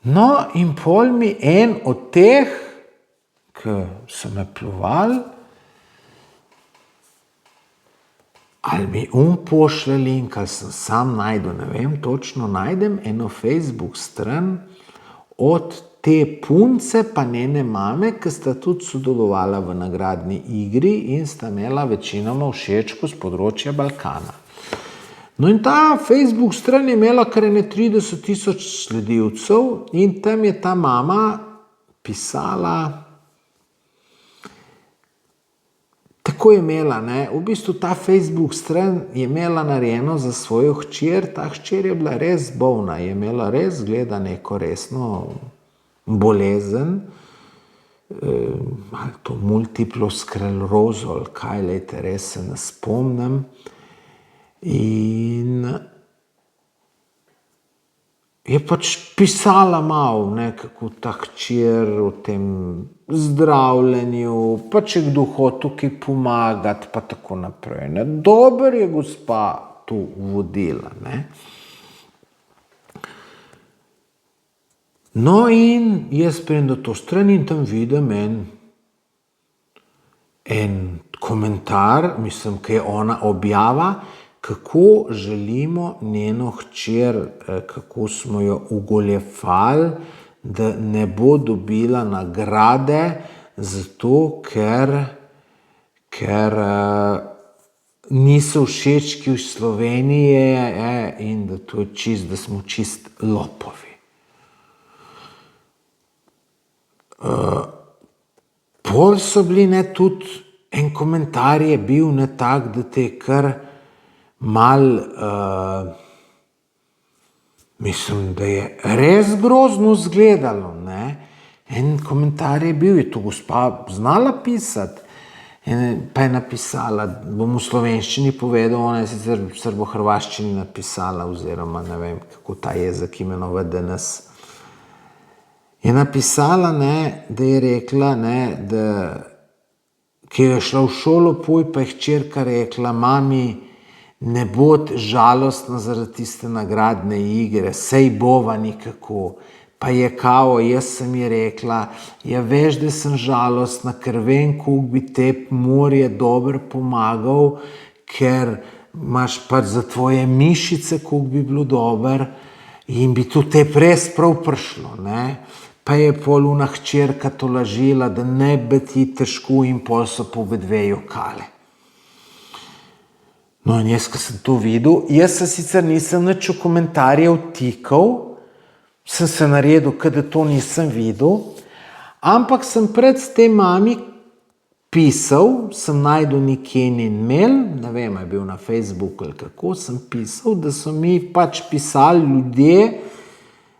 No, in pol mi en od teh, ki so me pljuvali, ali mi pošlje link, ali sem sam najdel, ne vem, točno najdem eno Facebook stran od te punce pa njene mame, ki sta tudi sodelovala v nagradni igri in sta imela večinoma všečko z področja Balkana. No in ta Facebook stran je imela kar 30.000 sledilcev in tam je ta mama pisala, tako je imela, ne, v bistvu ta Facebook stran je imela narejeno za svojo hčer, ta hčer je bila res bolna, je imela res, gleda neko resno bolezen, ali to multiplo sklerozo, ali kaj, lejte, res se ne spomnim. In je pač pisala malo, ne, kako ta hčer o tem zdravljenju, pa če kdo hotel kaj pomagati, pa tako naprej, ne. Dobro je gospa to vodila, ne. No in jaz pridem do to stran in tam vidim en komentar, mislim, ki je ona objava, kako želimo njeno hčer, kako smo jo ugoljefali, da ne bo dobila nagrade, zato ker niso všečki v Sloveniji in da to je čist, da smo čist lopovi. Pol so bili, ne, tudi en komentar je bil, ne, tak, da te kar mal, mislim, da je res grozno izgledalo, ne. En komentar je bil, je to gospa znala pisati, pa je napisala, bom v slovenščini povedal, ona je sicer v srbohrvaščini napisala, oziroma ne vem, kako ta jezik imenuje danes. Je napisala, ne, da je rekla, ne, da ki je šla v šolo poj, pa je hčerka rekla, mami, ne bod žalostna zaradi tiste nagradne igre, sej bova nikako. Pa je kao, jaz sem ji rekla, ja veš, da sem žalostna, ker vem, koliko bi te morje dobro pomagal, ker imaš pač za tvoje mišice, koliko bi bilo dobro in bi to te res prav prišlo, ne. Pa je pol ona hčerka to lažila, da ne bi ti težko in pol so po obedve jokale. No in jaz, ko sem to videl, jaz se sicer nisem nič v komentarje vtikal, sem se naredil, da to nisem videl, ampak sem pred tem mami pisal, sem najdel nekje njen mail, ne vem, je bil na Facebooku ali kako, sem pisal, da so mi pač pisali ljudje,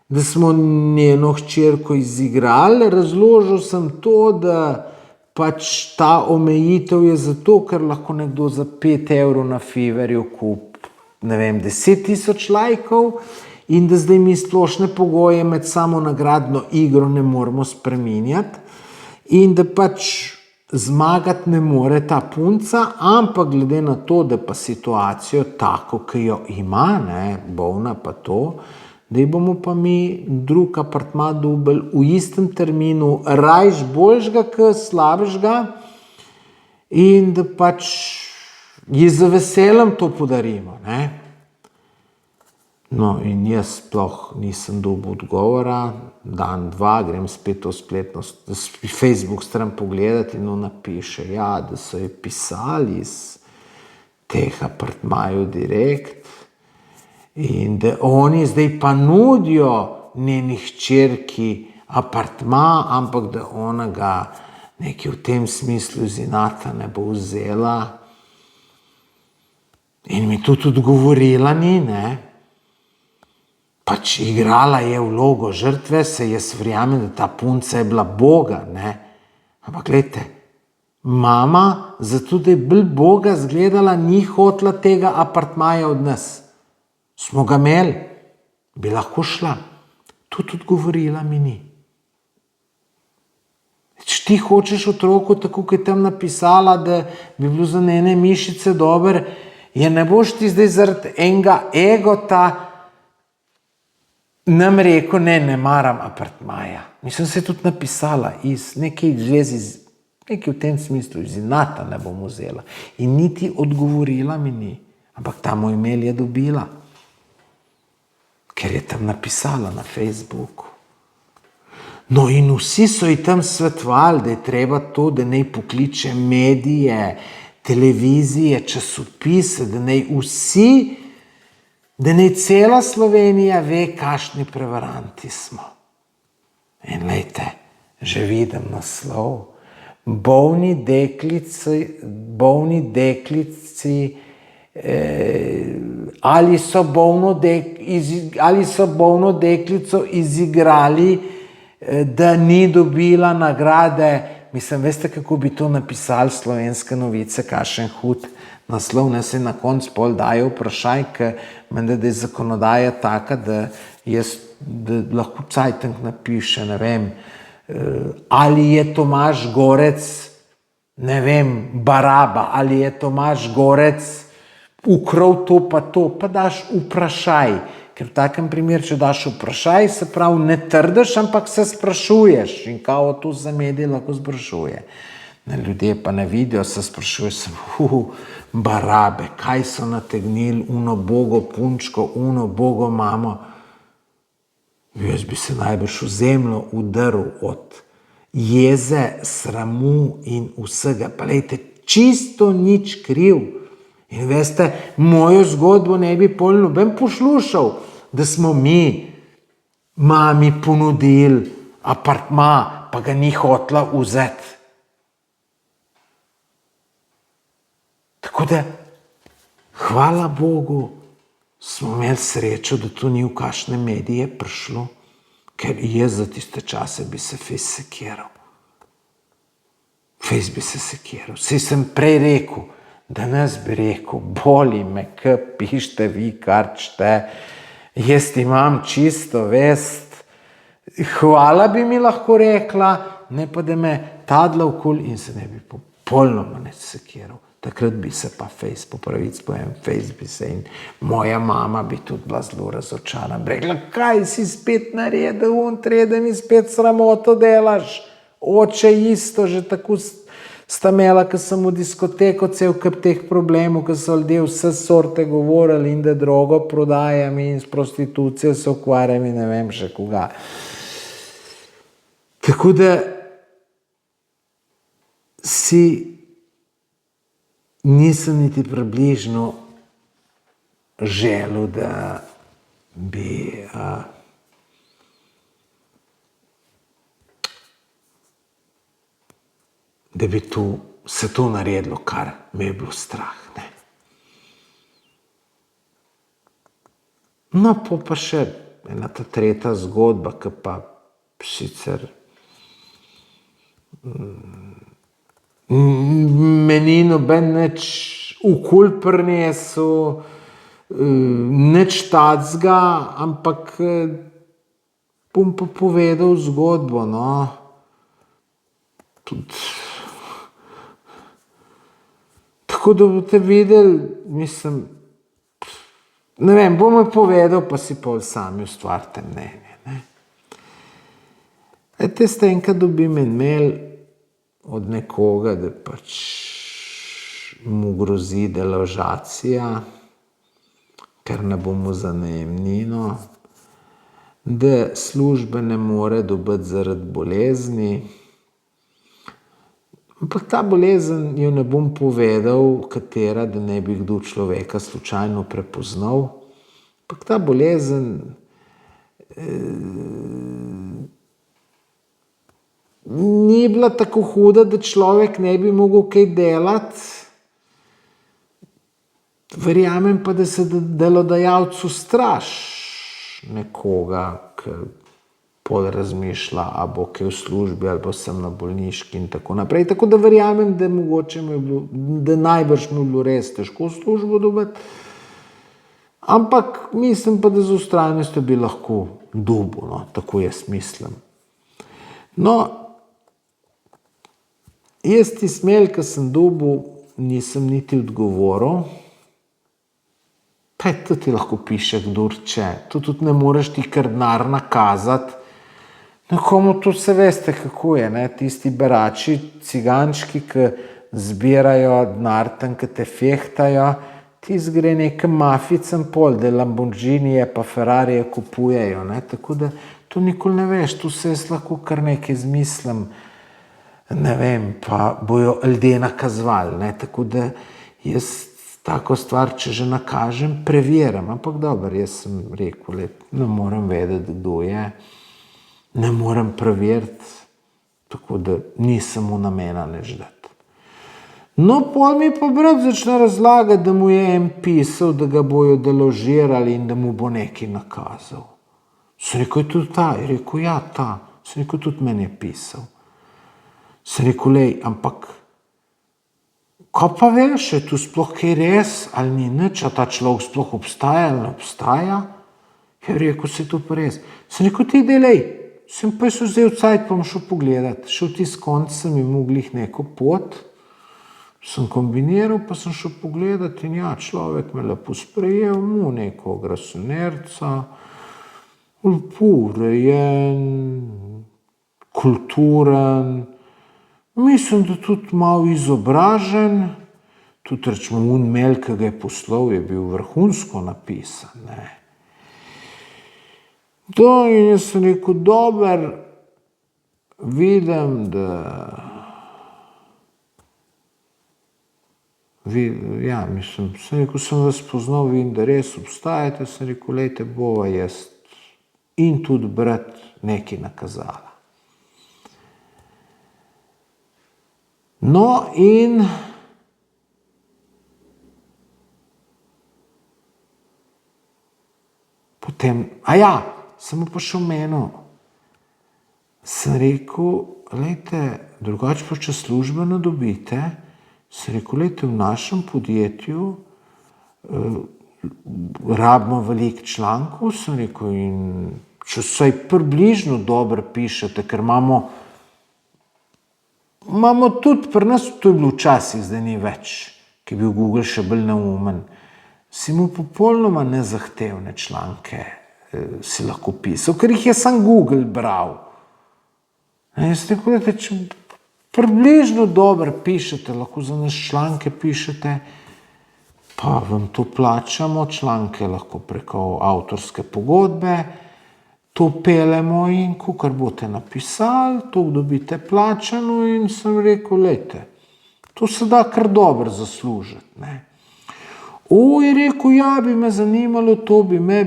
da smo njeno hčerko izigrali. Razložil sem to, da pač ta omejitev je zato, ker lahko nekdo za 5 evrov na Fiverju kup, ne vem, 10.000 lajkov in da zdaj mi splošne pogoje med samo nagradno igro ne moremo spreminjati in da pač zmagati ne more ta punca, ampak glede na to, da pa situacijo tako, ki jo ima, ne, bolna pa to, da bomo pa mi drug apartma dobili v istem terminu, rajš boljšega, kot slabšega, in da pač ji z veseljem to podarimo. Ne? No, in jaz sploh nisem dobil odgovora, dan, dva, grem spet v spletno Facebook stran pogledati in ona piše, ja, da so ji pisali iz teh apartmajev direkt, in da oni zdaj pa nudijo njeni hčerki apartma, ampak da ona ga nekaj v tem smislu z inata ne bo vzela. In mi tudi odgovorila ni, ne. Pač igrala je vlogo žrtve, se jaz verjamem, da ta punca je bila boga, ne. Ampak glejte, mama, zato da je bolj boga zgledala, ni hotela tega apartmaja od nas. Smo ga imeli, bi lahko šla. Tudi odgovorila mi ni. Če ti hočeš otroku, tako kot je tam napisala, da bi bilo za njene mišice dober, je ne boš ti zdaj zaradi enega egota nam rekel, ne maram apartmaja. Mislim, se je tudi napisala iz nekaj zvezi, nekaj v tem smislu, iz inata ne bom vzela. In niti odgovorila mi ni. Ampak ta moj mail je dobila. Ker je tam napisala na Facebooku. No in vsi so ji tam svetovali, da je treba to, da naj pokliče medije, televizije, časopise, da naj vsi, da naj cela Slovenija ve, kakšni prevaranti smo. In lejte, že vidim naslov. Bolni deklici ali so bolno deklico izigrali, da ni dobila nagrade. Mislim, veste, kako bi to napisali Slovenske novice, kakšen hud naslov, ne se na koncu pol daje vprašaj, ker menda, da je zakonodaja taka, da lahko Cajteng napiše, ne vem, ali je Tomaž Gorec, ne vem, Baraba, ali je Tomaž Gorec ukral to, pa daš vprašaj. Ker v takem primeru, če daš vprašaj, se pravi, ne trdiš, ampak se sprašuješ. In kao to za medije lahko sprašuje. Ljudje pa ne vidijo, se sprašuje se, Barabe, kaj so nategnili, uno bogo punčko, uno bogo mamo. Jaz bi se najbrž v zemljo udaril od jeze, sramu in vsega. Pa lejte, čisto nič kriv. In veste, mojo zgodbo ne bi pol noben poslušal, da smo mi mami ponudili apartma, pa ga ni hotela vzeti. Tako da, hvala Bogu, smo imeli srečo, da to ni v kakšne medije prišlo, ker jaz za tiste čase bi se fejs sekiral. Fejs bi se sekiral. Saj sem prej rekel, danes bi rekel, boli me, kaj pište vi, karčite, jaz imam čisto vest, hvala bi mi lahko rekla, ne pa da me tadla okoli in se ne bi popolnoma ne sekiral. Takrat bi se pa fejs, po pravic povem, fejs bi se in moja mama bi tudi bila zelo razočarana. Rekla, kaj si spet naredil, da mi spet sramoto delaš, oče isto, že tako sta imela, ko sem v diskoteko, cel kup teh problemov, ko so ljudje vse sorte govorili in da drogo prodajam in s prostitucijo se ukvarjam in ne vem še koga. Tako da si nisem niti približno želel, da bi tu se to naredilo, kar me je bilo strah. Ne. No, pa še ena ta tretja zgodba, ki pa sicer meni noben nič ukul prinesel, nič tacga, ampak bom pa povedal zgodbo, no. Tudi tako da boste videli, mislim, ne vem, bom jo povedal, pa si pol sami ustvarite mnenje, ne. Ste enkrat dobim en mail od nekoga, da pač mu grozi deložacija, ker ne bo mu za najemnino, da službe ne more dobiti zaradi bolezni. Ampak ta bolezen jo ne bom povedal, katera, da ne bi kdo človeka slučajno prepoznal. Ampak ta bolezen ni bila tako huda, da človek ne bi mogel kaj delati. Verjamem pa, da se delodajalcu straš nekoga, ki pol razmišlja, a bo kaj v službi, ali bo sem na bolniški in tako naprej. Tako da verjamem, da mogoče da najbrž mu je bilo res težko službo dobiti. Ampak mislim pa, da z vztrajnostjo bi lahko dobil, no, tako jaz mislim. No, jaz tisti mail, ki sem dobil, nisem niti odgovoril. Pa to ti lahko piše kdor če. To tudi ne moreš ti kar denar nakazati. Nekomu to se veste, kako je, ne? Tisti berači, cigančki, ki zbirajo denar tam, ki te fehtajo, ti zgre nekam mafijcem pol, da Lamborghinije pa Ferrarije kupujejo, ne? Tako da to nikoli ne veš, tu se jaz lahko kar nekaj izmislim, ne vem, pa bojo ljudje nakazovali, ne? Tako da jaz tako stvar, če že nakažem, preverim. Ampak dobro, jaz sem rekel, ne morem vedeti, kdo je, ne morem preveriti, tako da nisem mu namena nič dati. No, pol mi pa brat začne razlagati, da mu je en pisal, da ga bojo deložirali in da mu bo nekaj nakazal. Sem rekel, je tudi ta? Je rekel, ja, ta. Sem rekel, tudi meni je pisal. Sem rekel, lej, ampak kaj pa veš, je tu sploh kaj res, ali ni nič, a ta človek sploh obstaja ali ne obstaja? Je rekel, se to pa res. Sem rekel, ti delej, sem pa se vzel cajt, pa bom šel pogledat. Šel ti s konc, sem imel glih neko pot, sem kombiniral, pa sem šel pogledat in ja, človek me lepo sprejel, mu neko grasonerca, lepo urejen, kulturen, mislim, da tudi malo izobražen, tudi rečemo, mail, ki ga je poslal, je bil vrhunsko napisan, ne. Da, in jaz sem rekel, dober, vidim, da ja, mislim, sem rekel, sem vas poznal, vidim, da res obstajate, sem rekel, lejte, bova jaz in tudi brat nekaj nakazala. No, in potem, sem mu pa še omenil, sem rekel, lejte, drugače pa če službeno dobite, sem rekel, lejte, v našem podjetju rabimo veliko člankov, sem rekel, in če vsaj približno dobro pišete, ker imamo tudi pri nas, to je bilo včasih, zdaj ni več, ki je bil Google še bolj neumen, si mu popolnoma nezahtevne članke si lahko pisal, ker jih je sam Google bral. Jaz rekel, če približno dobro pišete, lahko za nas članke pišete, pa vam to plačamo, članke lahko preko avtorske pogodbe, to pelemo in kakor boste napisali, to dobite plačano in sem rekel, lejte, to se da kar dobro zaslužiti, ne. Je rekel, ja, bi me zanimalo, to bi me.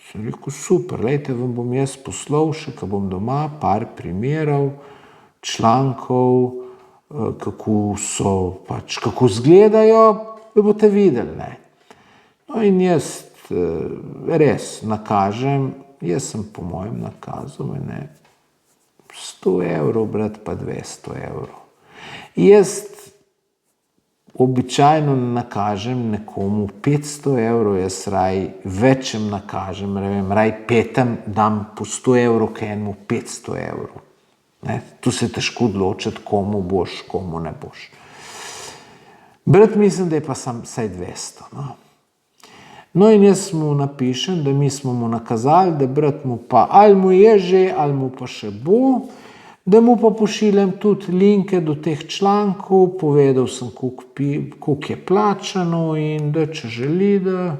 Sem rekel, super, lejte, vam bom jaz poslal še, ko bom doma, par primerov, člankov, kako izgledajo, da boste videli. Ne. No in jaz res nakažem, jaz sem po mojem nakazal 100 evrov, brat, pa 200 evrov. Jaz običajno nakažem nekomu 500 evrov, jaz večjem nakažem, raj petem dam po 100 evrov, k enemu 500 evrov. Tu se težko odločiti, komu boš, komu ne boš. Brat, mislim, da je pa sam vsaj 200. No in jaz mu napišem, da mi smo mu nakazali, da brat mu pa, ali mu je že, ali mu pa še bo, da mu pa pošiljem tudi linke do teh člankov, povedal sem, koliko je plačano in da če želi, da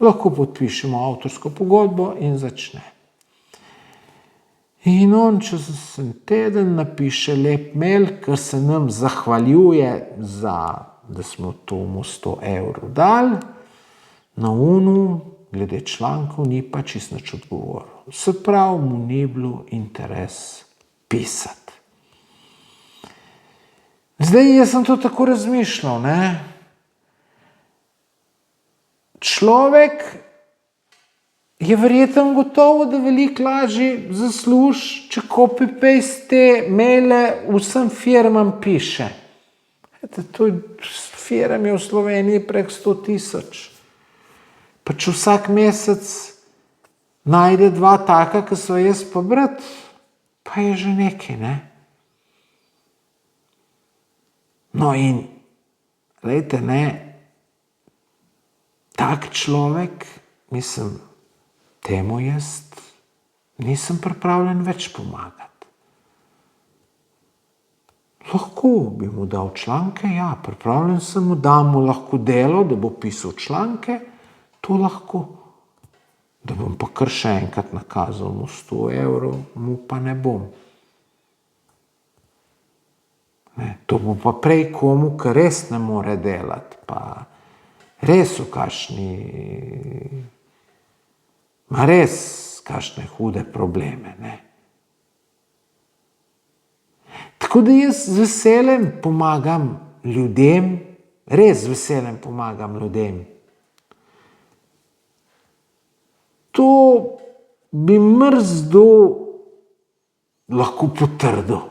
lahko podpišemo avtorsko pogodbo in začne. In on čez teden napiše lep mail, ker se nam zahvaljuje da smo mu 100 evrov dali, na glede člankov ni pa čisto nič odgovoril. Se pravi, mu ni bilo interes pisati. Zdaj, jaz sem to tako razmišljal, Človek je verjetno gotovo, da veliko lažje zasluži, če copy-paste te maile vsem firmam piše. Firm je v Sloveniji prek 100 000. Pa če vsak mesec najde 2 taka, ki so jaz pa brat, pa je že nekaj, No in, glejte, tak človek, mislim, temu jaz nisem pripravljen več pomagati. Lahko bi mu dal članke, ja, pripravljen sem mu, da mu lahko delo, da bo pisal članke, to lahko. Da bom pa kar še enkrat nakazal mu 100 evrov, mu pa ne bom. To bo pa prej komu, ki res ne more delati, pa res v kakšne hude probleme. Tako da jaz z veseljem pomagam ljudem, res z veseljem pomagam ljudem. To bi mrzdo lahko potrdil.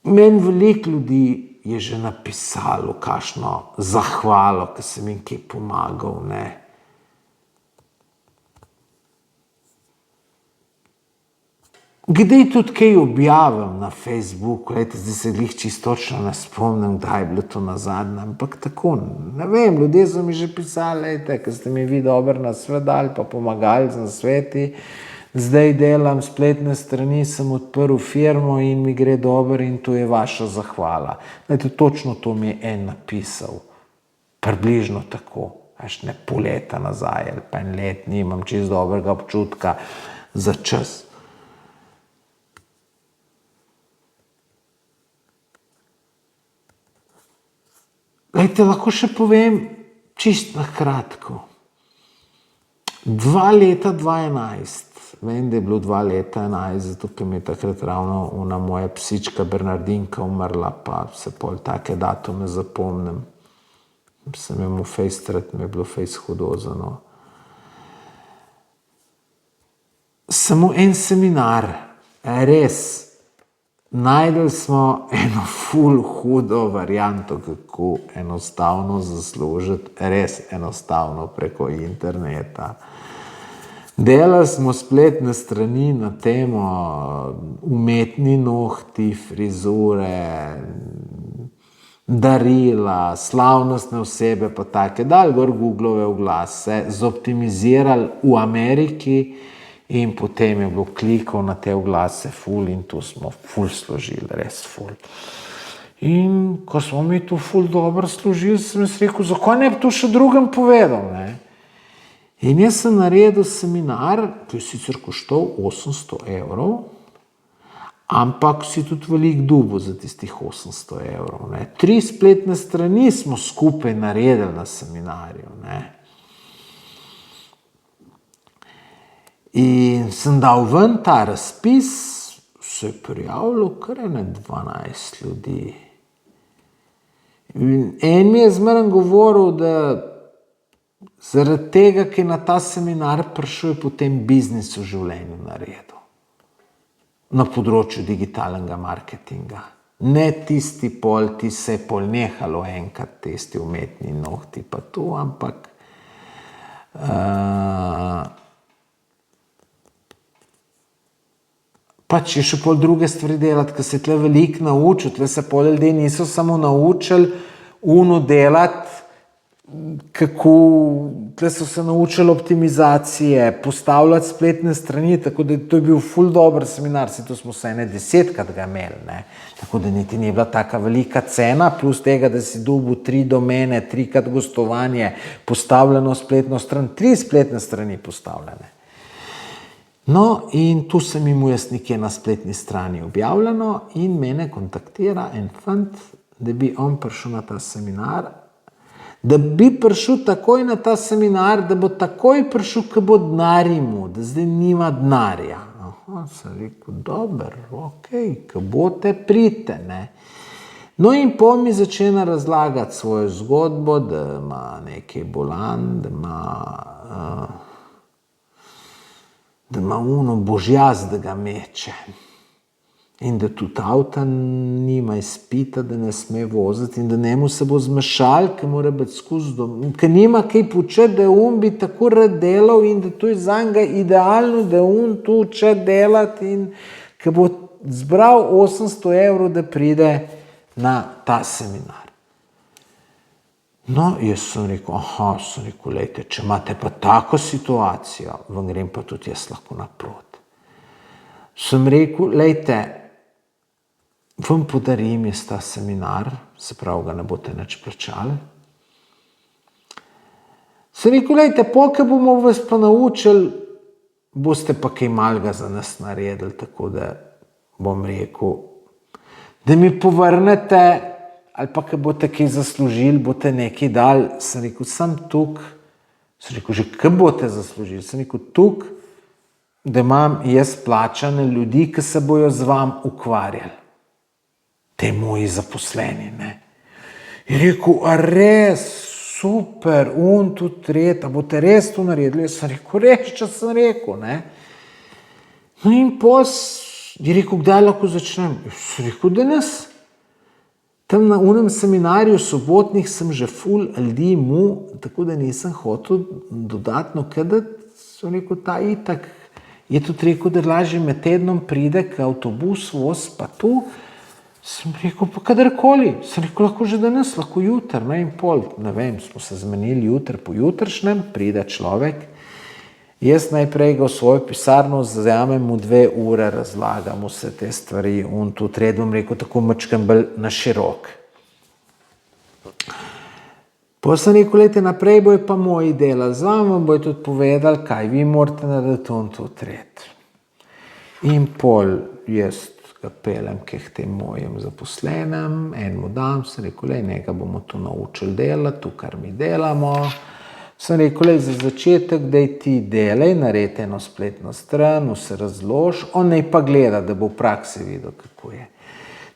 Meni veliko ljudi je že napisalo kakšno zahvalo, ker sem jim kaj pomagal, Kdaj tudi kaj objavim na Facebooku, zdaj se glih čisto točno ne spomnim, kdaj je bilo to nazadnje, ampak tako, ne vem, ljudje so mi že pisali, ker ste mi vi dober nasvet dali, pa pomagali z nasveti, zdaj delam spletne strani, sem odprl firmo in mi gre dobro in to je vaša zahvala. Točno to mi je en napisal, približno tako, ne pol leta nazaj, ali pa en let, nimam čisto dobrega občutka za čas. Lahko še povem čisto na kratko. 2 leta 2011, vem, da je bilo 2 leta 2011, zato ker mi je takrat ravno ona moja psička Bernardinka umrla, pa se pol take datume zapomnim. Sem imel fejstrat, mi je bilo fejst hudozano. Samo en seminar, res, najdeli smo eno ful hudo varianto, kako enostavno zaslužiti, res enostavno preko interneta. Delali smo spletne strani na temo umetni nohti, frizure, darila, slavnostne osebe, pa take, dali gor Googlove oglase, zoptimizirali v Ameriki in potem je bilo klikov na te oglase ful in tu smo ful složili, res ful. In ko smo mi tu ful dobro složili, sem jaz rekel, zakaj ne bi to še drugem povedal, In jaz sem naredil seminar, ki je sicer koštal 800 evrov, ampak si tudi veliko dobil za tistih 800 evrov. 3 spletne strani smo skupaj naredili na seminarju. In sem dal ven ta razpis, se je prijavilo kar 12 ljudi. En mi je zmeraj govoril, da zaradi tega, ki je na ta seminar prišel, je potem biznis v življenju naredil. Na področju digitalnega marketinga. Ne tisti pol, ti se je pol nehalo enkrat tisti umetni nohti pa tu, ampak pač je še pol druge stvari delati, ker se tle veliko naučil, tle se pol ljudje niso samo naučili delati, kako, tle so se naučili optimizacije, postavljati spletne strani, tako da to je bil ful dober seminar, to smo se 10-krat ga imeli, ne. Tako da niti ni bila taka velika cena, plus tega, da si dobil 3 domene, 3-krat gostovanje, postavljeno spletno stran, 3 spletne strani postavljene. No, in tu sem imel jaz nekje na spletni strani objavljeno in mene kontaktira en fant, da bi on prišel na ta seminar, da bi prišel takoj na ta seminar, da bo takoj prišel, ko bo denar imel, da zdaj nima denarja. Aha, sem rekel, dober, okej, ko boste, pridite, ne. No in pol mi začne razlagati svojo zgodbo, da ima nekaj bolan, da ima božjaz, da ga meče. In da tudi avta nima izpita, da ne sme voziti in da njemu se bo zmešal, ker mora biti skozi dom. Ker nima kaj početi, da bi tako rad delal in da to je zanj idealno, da tu uče delati in ker bo zbral 800 evrov, da pride na ta seminar. No, jaz sem rekel, lejte, če imate pa tako situacijo, vam grem pa tudi jaz lahko naproti. Sem rekel, lejte, vam podarim jaz ta seminar, se pravi, ga ne boste nič plačali. Sem rekel, lejte, ko bomo vas pa naučili, boste pa kaj malega za nas naredili, tako da bom rekel, da mi povrnete, ali pa, ko boste kaj zaslužili, boste nekaj dali. Sem rekel, sem tukaj, sem rekel, že kaj boste zaslužili? Sem rekel, tukaj, da imam jaz plačane ljudi, ki se bojo z vam ukvarjali. Te moji zaposleni, ne. Je rekel, a res, super, tudi tret, a boste res to naredili? Jaz sem rekel, res, če sem rekel, ne. No in je rekel, kdaj lahko začnem? Jaz sem rekel, danes. Tam na unem seminarju sobotnih sem že ful ljudi imel, tako da nisem hotel dodatno kadati. Sem rekel, ta itak je tudi rekel, da lažje med tednom pride, k avtobus voz pa tu. Sem rekel, pa kadarkoli. Sem rekel, lahko že danes, lahko jutr, ne in pol. Ne vem, smo se zmenili jutr po jutršnjem, pride človek. Jaz najprej ga v svojo pisarno vzamem mu 2 ure, razlagam vse te stvari, tu tret bom rekel, tako mačkam bolj na širok. Potem sem rekel, lejte, naprej bojo pa moji delali z vami, vam bojo tudi povedali, kaj vi morate narediti tu tret. In pol jaz ga pelem k tem mojim zaposlenem, enemu dam, sem rekel, nekaj bomo tu naučili delati, tu kar mi delamo. Sem rekel, za začetek, daj ti delaj, naredi eno spletno stran, vse razloži, on naj pa gleda, da bo v praksi videl, kako je.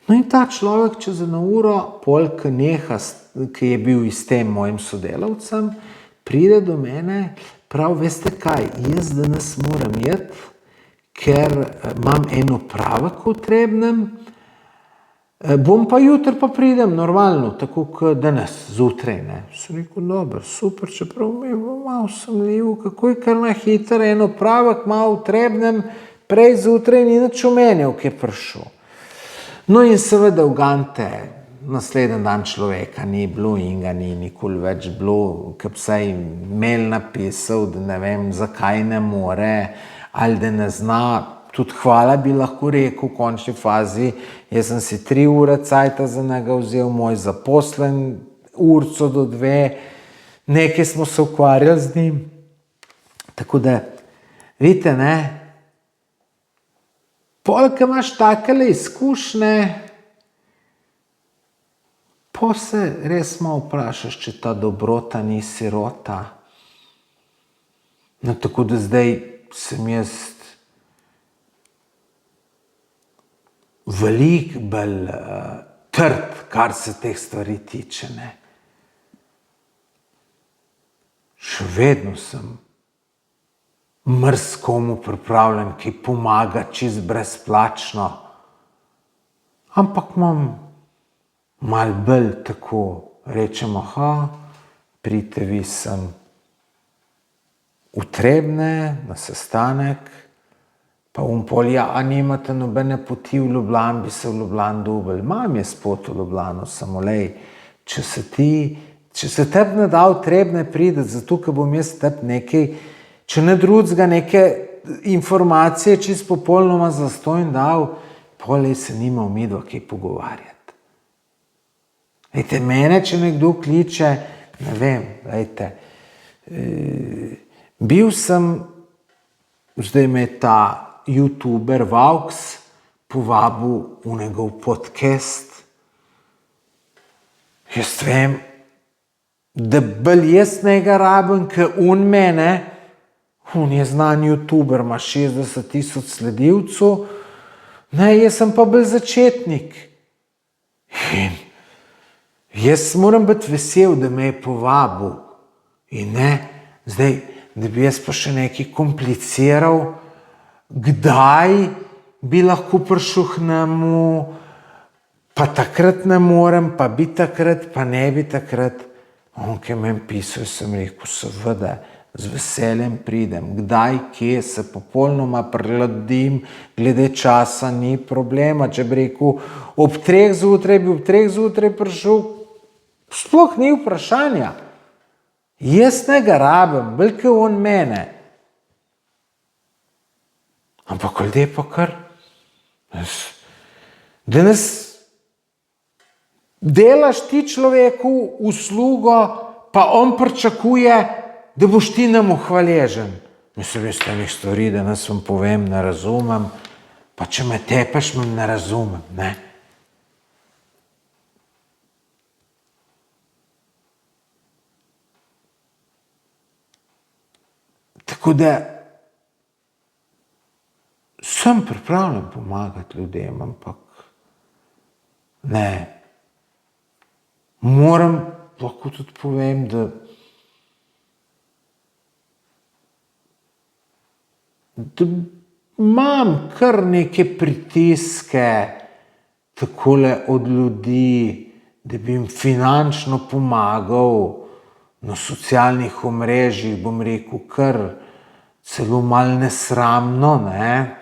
No in ta človek čez 1 uro, pol, ki je bil s tem mojim sodelavcem, pride do mene, prav, veste kaj, jaz danes moram iti, ker imam eno opravek v Trebnjem, bom pa jutri pa pridem normalno, tako kot danes, zjutraj, ne. Sem rekel, dobro, super, čeprav mi je malo sumljivo, kako je kar na hitro eno opravek malo v Trebnjem, prej zjutraj ni nič omenil, ki je prišel. No in seveda v Gante, naslednji dan človeka ni bilo in ga ni nikoli več bilo, ki bi saj mail napisal, da ne vem, zakaj ne more, ali da ne zna, tudi hvala bi lahko rekel v končni fazi, jaz sem si 3 ure cajta za njega vzel, moj zaposlen, urco do 2, nekaj smo se ukvarjali z njim. Tako da, vidite, ne, pol, ko imaš takele izkušnje, po se res malo vprašaš, če ta dobrota ni sirota. No, tako da zdaj sem jaz veliko bolj trd, kar se teh stvari tiče. Ne. Še vedno sem mrzkomu pripravljen, ki pomaga čist brezplačno, ampak imam malo bolj tako, rečemo, pridite vi sem v Trebnje na sestanek, pa a nimate nobene poti v Ljubljano, bi se v Ljubljano dobil. Imam jaz pot v Ljubljano, samo lej, če se tebi ne da v Trebnje prideti, zato, ker bom jaz tebi nekaj, če ne drugega, neke informacije čist popolnoma zastonj dal, polej se nima midva kaj pogovarjati. Lejte, mene, če nekdo kliče, ne vem, lejte, bil sem, zdaj me je ta youtuber Vauks povabil v njegov podcast. Jaz vem, da bolj jaz njega rabim, ker on mene, on je znan youtuber, ima 60,000 sledilcev, ne, jaz sem pa bolj začetnik. In jaz moram biti vesel, da me je povabil. In ne, zdaj, da bi jaz pa še nekaj kompliciral, kdaj bi lahko prišel k njemu, pa takrat ne morem, pa bi takrat, pa ne bi takrat. On, ki me je pisal, sem rekel, seveda, z veseljem pridem, kdaj, kje, se popolnoma prilagodim, glede časa ni problema. Če bi rekel, ob 3 zjutraj bi ob 3 zjutraj prišel, sploh ni vprašanja. Jaz ne ga rabim, bolj kot on mene. Ampak ljudje pa kar. Danes delaš ti človeku uslugo, pa on pričakuje, da boš ti njemu hvaležen. Mislim, veste, enih stvari, da nas vam povem, ne razumem, pa če me tepeš, me ne razumem, ne. Tako da sem pripravljen pomagati ljudem, ampak ne. Moram, lahko tudi povem, da imam kar neke pritiske takole od ljudi, da bi jim finančno pomagal na socialnih omrežjih, bom rekel, kar celo malo nesramno, ne.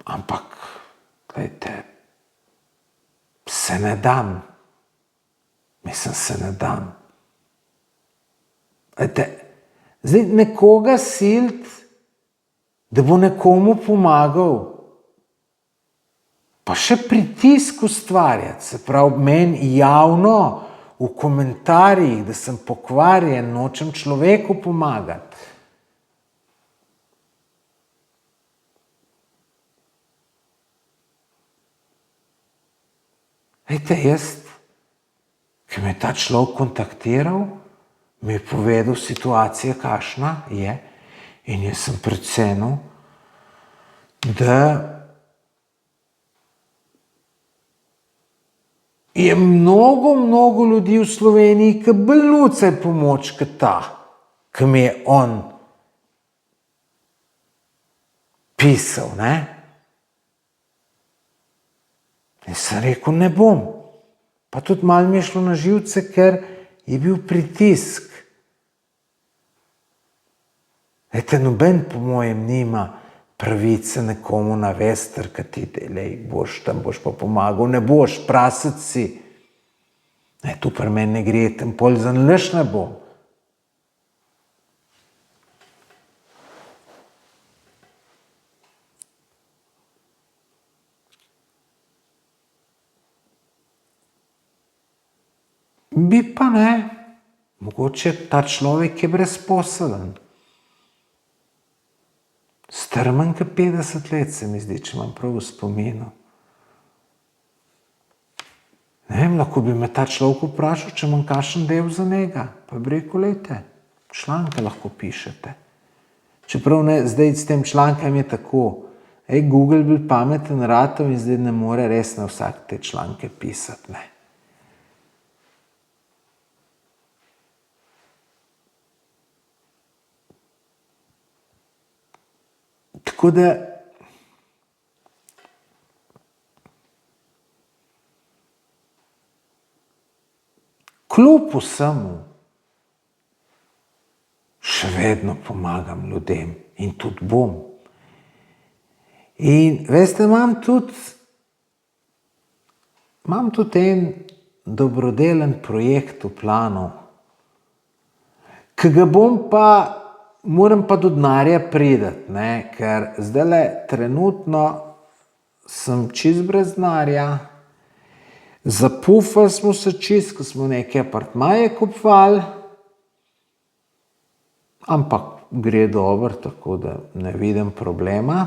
Ampak, glejte, se ne dam. Mislim, se ne dam. Zdaj, nekoga siliti, da bo nekomu pomagal, pa še pritisk ustvarjati, se pravi, meni javno v komentarjih, da sem pokvarjen, nočem človeku pomagati. Ejte, jaz, ki me je ta človek kontaktiral, mi je povedal situacija, kakšna je, in jaz sem precenil, da je mnogo ljudi v Sloveniji, ki bolj nucajo pomoč kot ta, ki mi je on pisal, ne. In sem rekel, ne bom. Pa tudi malo mi je šlo na živce, ker je bil pritisk. Ejte, noben po mojem nima pravice nekomu navesti, ker ti delej, boš tam, boš pa pomagal, ne boš, prasec si. Ne, tu pri meni ne gre, tem pol zanalaš ne bom. Bi pa ne, mogoče ta človek je brezposeln. Star manj kot 50 let se mi zdi, če imam prav v spominu. Ne vem, lahko bi me ta človek vprašal, če imam kakšen del za njega. Pa bi rekel, lejte, članke lahko pišete. Čeprav ne, zdaj s tem člankom je tako, Google bil pameten ratov in zdaj ne more res na vsak te članke pisati, ne. Tako da kljub vsemu še vedno pomagam ljudem in tudi bom. In veste, imam tudi en dobrodelen projekt v planu, ki ga moram pa do denarja priti, ne, ker zdajle trenutno sem čist brez denarja, zapufali smo se čist, ko smo neke apartmaje kupovali, ampak gre dobro, tako da ne vidim problema.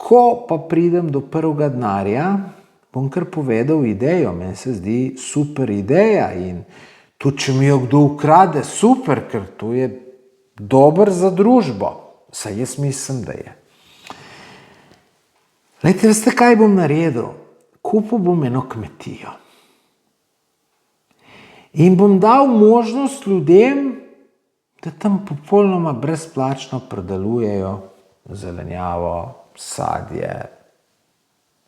Ko pa pridem do prvega denarja, bom kar povedal idejo, meni se zdi super ideja in tudi, če mi jo kdo ukrade, super, ker to je dober za družbo. Saj jaz mislim, da je. Glejte, veste, kaj bom naredil? Kupil bom eno kmetijo. In bom dal možnost ljudem, da tam popolnoma brezplačno predelujejo zelenjavo, sadje,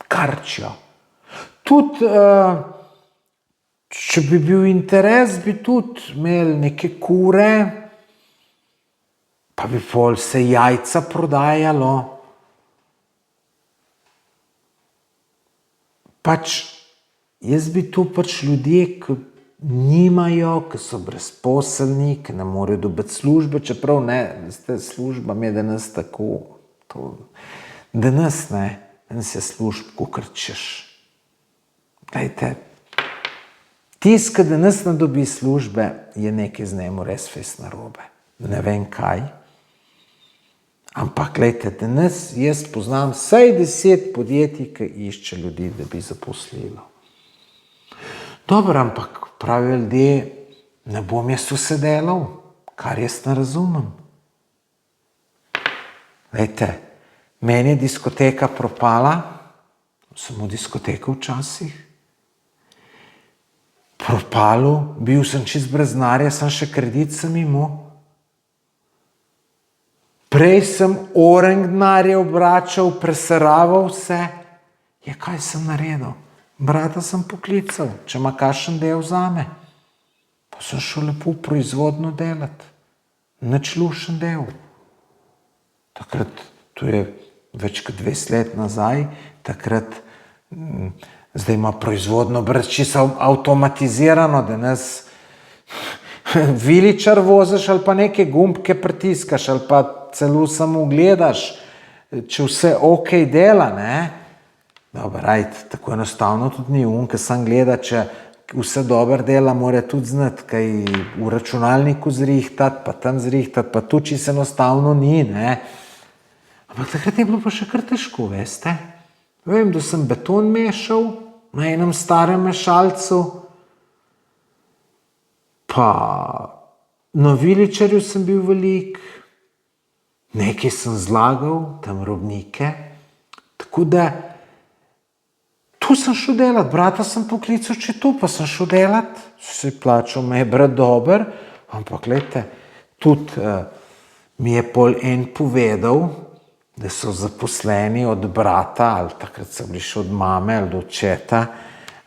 karčijo. Tudi, če bi bil interes, bi tudi imeli neke kure, pa bi pol se jajca prodajalo. Jaz bi tu ljudje, ki nimajo, ki so brezposelni, ki ne morejo dobiti službe, čeprav ne, služba mi je danes tako, danes je služb, kakor češ. Glejte, tisti, ki danes ne dobi službe, je nekaj z njemu res fejst narobe. Ne vem kaj. Ampak, glejte, danes jaz poznam vsaj 10 podjetij, ki išče ljudi, da bi zaposlilo. Dobro, ampak pravijo ljudje, ne bom jaz vse delal, kar jaz ne razumem. Glejte, meni je diskoteka propala, sem v diskoteko včasih, propalu, bil sem čist brez denarja, sem še kredit sem imel. Prej sem orenk denarja obračal, preseraval vse. Ja, kaj sem naredil? Brata sem poklical, če ima kakšen del zame. Pa sem šel lepo v proizvodno delati. Nič lušen del. Takrat, to je več kot 20 let nazaj, takrat, zdaj ima proizvodno brez čisto avtomatizirano, danes viličar voziš ali pa neke gumbke pritiskaš ali pa celo samo gledaš, če vse okej dela, ne. Dobro, tako enostavno tudi ni. Ki sam gleda, če vse dobro dela, mora tudi znati, kaj v računalniku zrihtati, pa tam zrihtati, pa tudi čisto enostavno ni, ne. Ampak takrat je bilo pa še kar težko, veste. Vem, da sem beton mešal na enem starem mešalcu, pa na viličarju sem bil velik, nekaj sem zlagal, tam robnike, tako da tu sem šel delat, brata sem poklical, če tu pa sem šel delat, se plačal me je brat dober, ampak glejte, tudi mi je pol en povedal, da so zaposleni od brata, ali takrat so bili še od mame ali od očeta,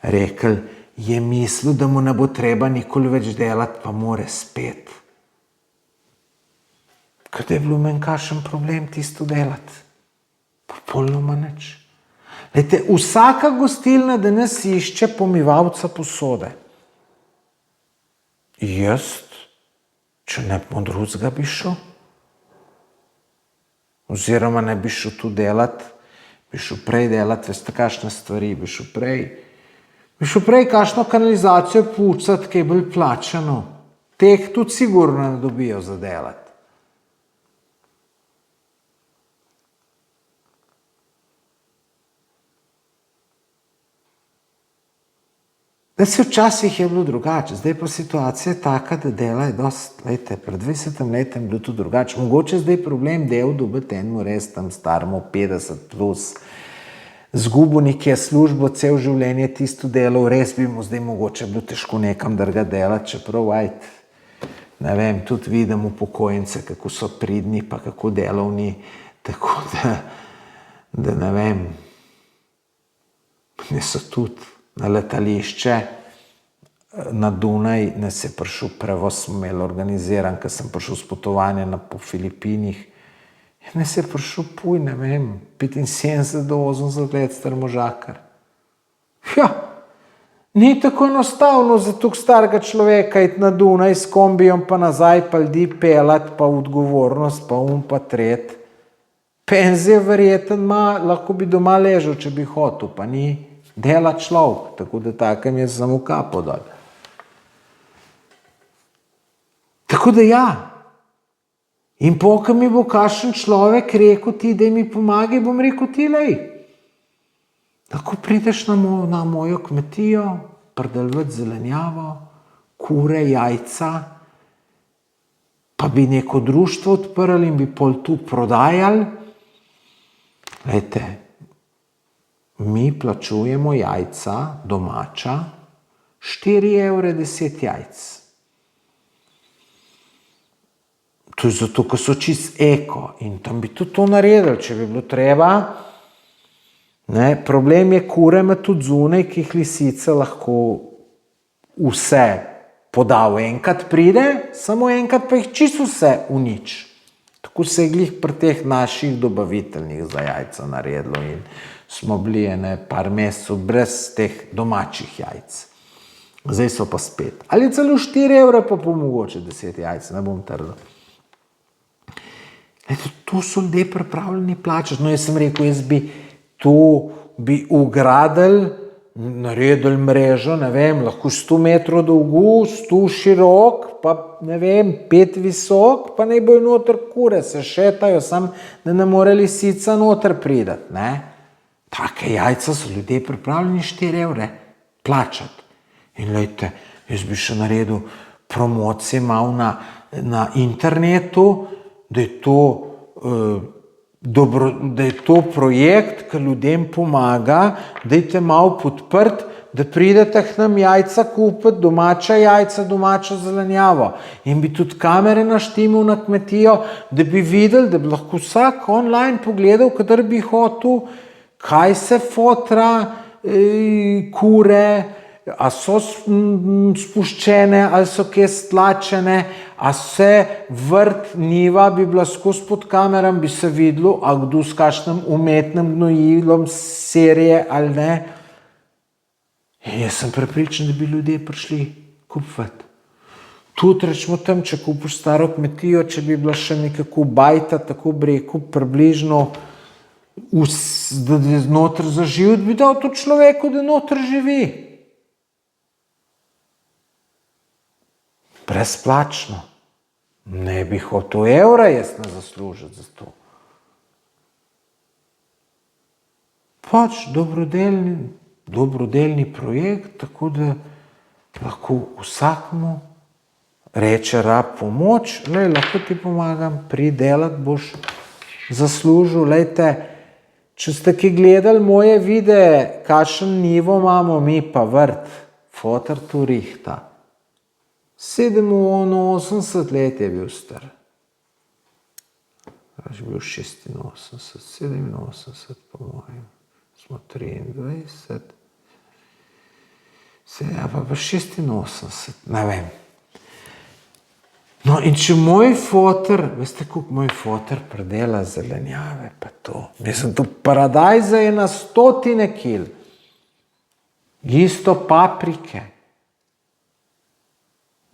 rekli, je mislil, da mu ne bo treba nikoli več delati, pa more spet. Kaj je bilo meni kakšen problem tisto delati? Popolnoma nič. Glejte, vsaka gostilna danes išče pomivalca posode. Jaz, če ne bom drugega bi šel, oziroma ne bi šel tu delat, bi šel prej delat, veste kakšne stvari, bi šel prej kakšno kanalizacijo pucati, ki je bolj plačano. Teh tudi sigurno ne dobijo za delat. Da se včasih je bilo drugače, zdaj pa situacija je taka, da dela je dost, lejte, pred 20 letem je bilo to drugače. Mogoče zdaj problem del dobiti enemu res tam staremu 50 plus, zgubo nekje službo, cel življenje tisto delal, res bi mu zdaj mogoče bilo težko nekam drga delati, čeprav ajt, ne vem, tudi vidim upokojence, kako so pridni, pa kako delovni, tako da ne vem, ne so tudi na letališče, na Dunaj, nas je prišel prevoz, smo imeli organiziran, ker sem prišel s potovanja po Filipinih, nas je prišel puj, ne vem, 75 do 80 let star možakar. Ja, ni tako enostavno za tako starega človeka iti na Dunaj s kombijom pa nazaj, pa ljudi pelat, pa odgovornost, pa pa tret. Penzije verjeten ima, lahko bi doma ležal, če bi hotel, pa ni. Dela človek, tako da takem je samo kapo dol. Tako da ja. In ko mi bo kakšen človek rekel ti, da mi pomagaj, bom rekel ti, lej. Lahko prideš na mojo kmetijo, pridelovati zelenjavo, kure, jajca, pa bi neko društvo odprli in bi pol tu prodajali. Lejte, mi plačujemo jajca domača 4,10 € jajc. To je zato, ker so čist eko in tam bi tudi to naredili, če bi bilo treba. Ne, problem je, kure ima tudi zunaj, ki jih lisice lahko vse podajo. Enkrat pride, samo enkrat pa jih čisto vse unič. Tako se je glih pri teh naših dobaviteljnih za jajca naredilo in smo bili par mesecev brez teh domačih jajc. Zdaj so pa spet. Ali celo 4 € pa mogoče 10 jajc, ne bom trdil. To so ljudje pripravljeni plačati. No, jaz sem rekel, jaz bi to ugradili, naredili mrežo, ne vem, lahko 100 metrov dolgu, 100 širok, pa ne vem, 5 visok, pa naj bojo noter kure, se šetajo, sam da ne more lisica noter pridati, ne. Take jajca so ljudje pripravljeni 4 € plačati. In lejte, jaz bi še naredil promocije malo na internetu, da je to projekt, ki ljudem pomaga, dajte malo podprt, da pridete k nam jajca kupiti, domača jajca, domačo zelenjavo. In bi tudi kamere naštimil na kmetijo, da bi videli, da bi lahko vsak online pogledal, kadar bi hotel, kaj se fotra, kure, a so spuščene, ali so kje stlačene, a se vrt, njiva bi bila skozi pod kameram, bi se videlo, a kdo s kakšnim umetnim gnojilom serije ali ne. In jaz sem prepričan, da bi ljudje prišli kupovati. Tudi rečemo tam, če kupiš staro kmetijo, če bi bila še nekako bajta, tako bi rekel, približno, da je noter zaživeti, bi dal to človeku, da noter živi. Brezplačno. Ne bi hotel evra jaz ne zaslužiti za to. Pač dobrodelni projekt, tako da lahko vsakmu reče rab pomoč, lej, lahko ti pomagam, pridelati boš zaslužil. Lejte, če ste ki gledali moje videe, kakšen nivo imamo mi pa vrt, fotor tu rihta. 87 let je bil star. Je bil 86, 87 po mojem. Smo 23. Pa 86, ne vem. No, in če moj fotor, veste, koliko moj fotor predela zelenjave, pa to. Mislim, to paradajza je na 100 kil. Isto paprike.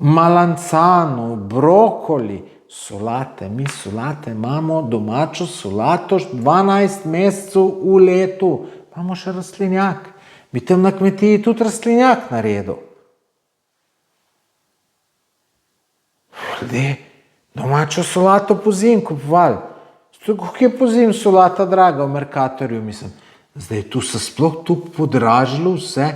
Malancano, brokoli, solate. Mi solate imamo, domačo solato 12 mesecev v letu. Imamo še rastlinjak. Bi tam na kmetiji tudi rastlinjak naredil. Ljudje, domačo solato po zim kupovali. Kako je po zim solata draga v Mercatorju, mislim. Zdaj tu se sploh tu podražilo vse.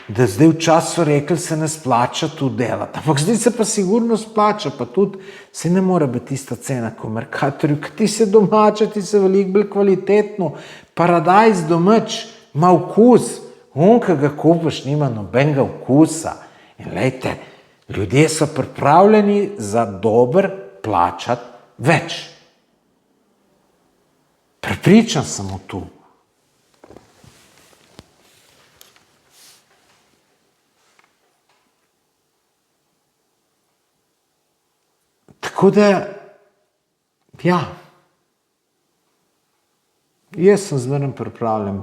da zdaj včasih so rekli, se ne splača tu delati. Ampak zdaj se pa sigurno splača, pa tudi se ne mora biti ista cena kot v Mercatorju, ker ti se domača, ti se veliko bolj kvalitetno. Paradajz domač ima okus, on, ki ga kupiš, nima nobenega okusa. In lejte, ljudje so pripravljeni za dober plačati več. Prepričan sem v to. Tako da, ja, jaz sem zmeraj pripravljen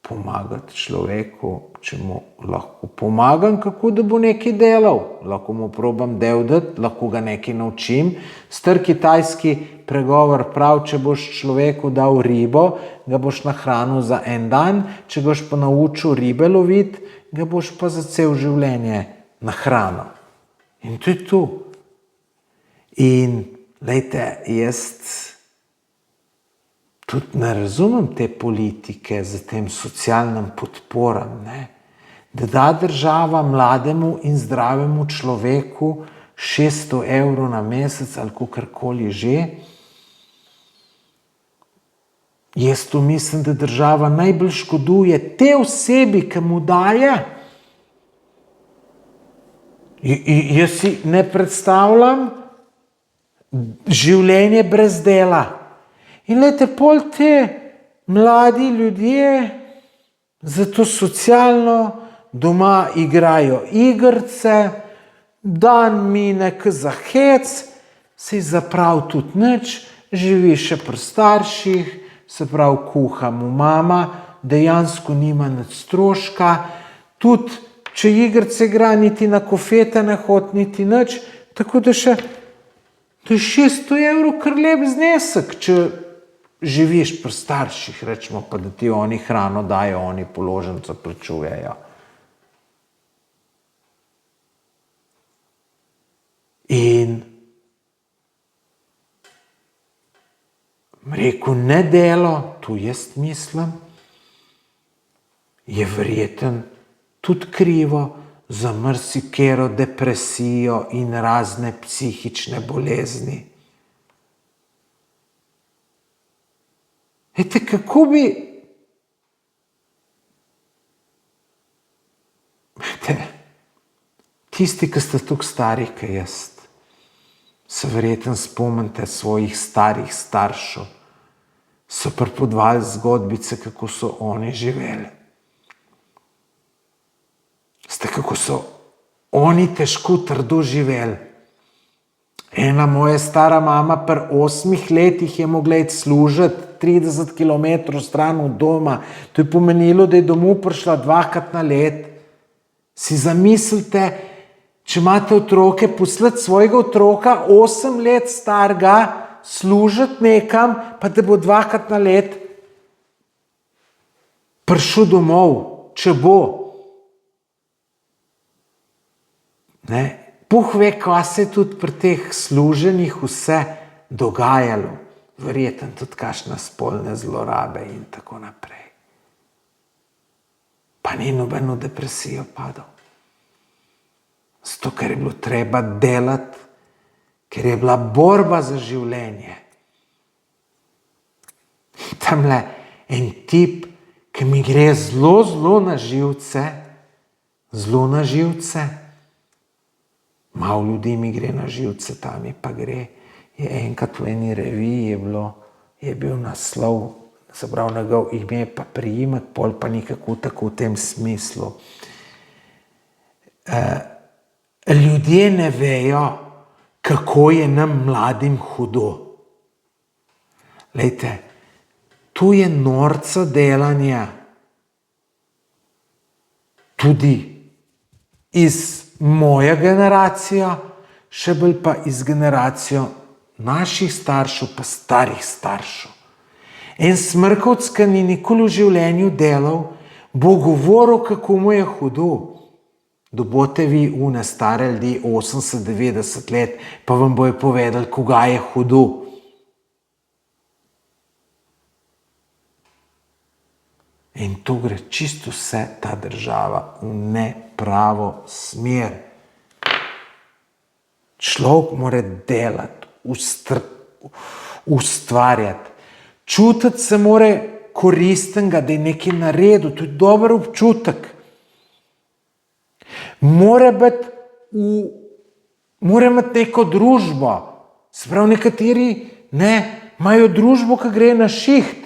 pomagati človeku, če mu lahko pomagam, kako da bo nekaj delal. Lahko mu probam del dati, lahko ga nekaj naučim. Star kitajski pregovor prav, če boš človeku dal ribo, ga boš nahranil za en dan, če ga boš pa naučil ribe loviti, ga boš pa za cel življenje nahranil. In to je to. In, lejte, jaz tudi ne razumem te politike za tem socialnim podporam, ne? Da da država mlademu in zdravemu človeku 600 evrov na mesec ali kakorkoli že. Jaz to mislim, da država najbolj škoduje te osebi, ki mu daje. Jaz si ne predstavljam življenje brez dela. In lejte, pol te mladi ljudje za to socialno doma igrajo igrice, dan mine k za hec, se zaprav tudi nič, živi še pri starših, se pravi kuha mu mama, dejansko nima nič stroška, tudi če igrice igra, niti na kofete ne hod, niti nič, tako da še to je 600 evrov kar lep znesek, če živiš pri starših, rečemo pa, da ti oni hrano dajo, oni položnico plačujejo. In rekel, ne delo, tu jaz mislim, je verjeten tudi krivo za marsikero depresijo in razne psihične bolezni. Ete, kako bi... Ete, tisti, ki ste tukaj stari, kot jaz, se verjetno spomnite svojih starih staršev, so pripovedovali zgodbice, kako so oni živeli. Ste, kako so oni težko trdo živeli. Ena moja stara mama pri 8 letih je mogla iti služiti 30 km stran od doma. To je pomenilo, da je domov prišla 2-krat na let. Si zamislite, če imate otroke, poslati svojega otroka 8 let starega, služiti nekam, pa da bo 2-krat na let prišel domov, če bo. Ne? Bog ve, kaj se je tudi pri teh služenjih vse dogajalo. Verjetno tudi kakšne spolne zlorabe in tako naprej. Pa ni nobeno depresijo padal. Zato, ker je bilo treba delati, ker je bila borba za življenje. Tamle en tip, ki mi gre zelo na živce, malo ljudi mi gre na živce, tam je pa gre. Je enkrat v eni reviji je bil naslov, se pravi njegov ime pa priimek, pol pa nekako tako v tem smislu. Ljudje ne vejo, kako je nam mladim hudo. Lejte, tu je norca delanja tudi iz moja generacija, še bolj pa iz generacijo naših staršev pa starih staršev. En smrkovc, ki ni nikoli v življenju delal, bo govoril, kako mu je hudo. Dobote vi une stare ljudi 80-90 let, pa vam bojo povedali, koga je hudo. In tu gre čisto vse ta država v nepravo smer. Človek mora delati, ustvarjati, čutiti se mora koristnega, da je nekaj naredil, to je dober občutek. Mora imeti neko družbo. Sprav nekateri imajo družbo, ki gre na šiht.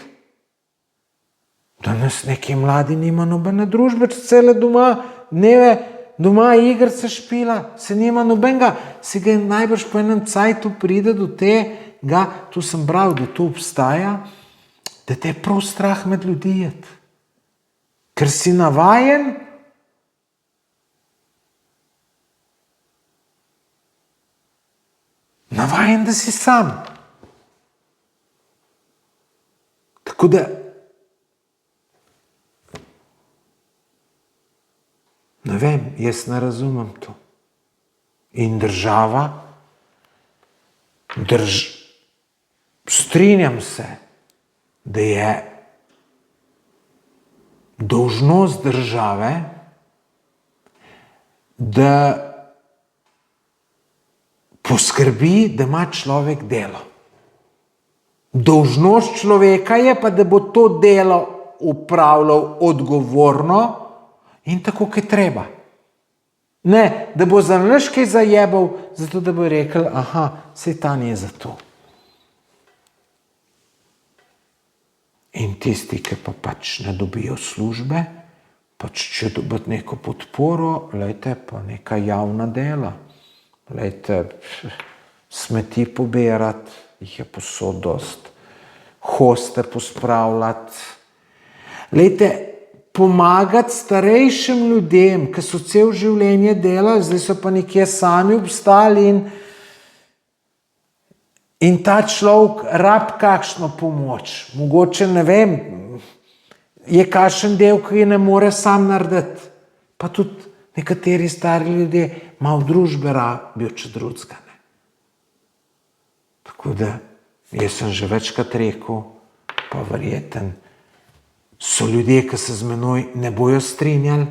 Danes neki mladi nima nobene družbe, če cele doma igrice špila, se nima nobenega, se ga najbrž po enem cajtu pride do tega, tu sem bral, da to obstaja, da te je prav strah med ljudi jeti. Ker si navajen, da si sam. Tako da ne vem, jaz ne razumem to. In država, strinjam se, da je dolžnost države, da poskrbi, da ima človek delo. Dolžnost človeka je pa, da bo to delo upravljal odgovorno in tako, kot je treba. Ne, da bo za nič kaj zajebal, zato da bo rekel, saj ta ni za to. In tisti, ki pa pač ne dobijo službe, pač če dobiti neko podporo, pa neka javna dela. Smeti pobirati, jih je posod dost, hoste pospravljati. Pomagati starejšim ljudem, ki so cel življenje delali, zdaj so pa nekje sami obstali in ta človek rab kakšno pomoč. Mogoče, ne vem, je kakšen del, ki ne more sam narediti. Pa tudi nekateri stari ljudje malo družbe rabijo, če drugega ne. Tako da, jaz sem že večkrat rekel, pa verjeten, so ljudje, ki se z menoj ne bojo strinjali,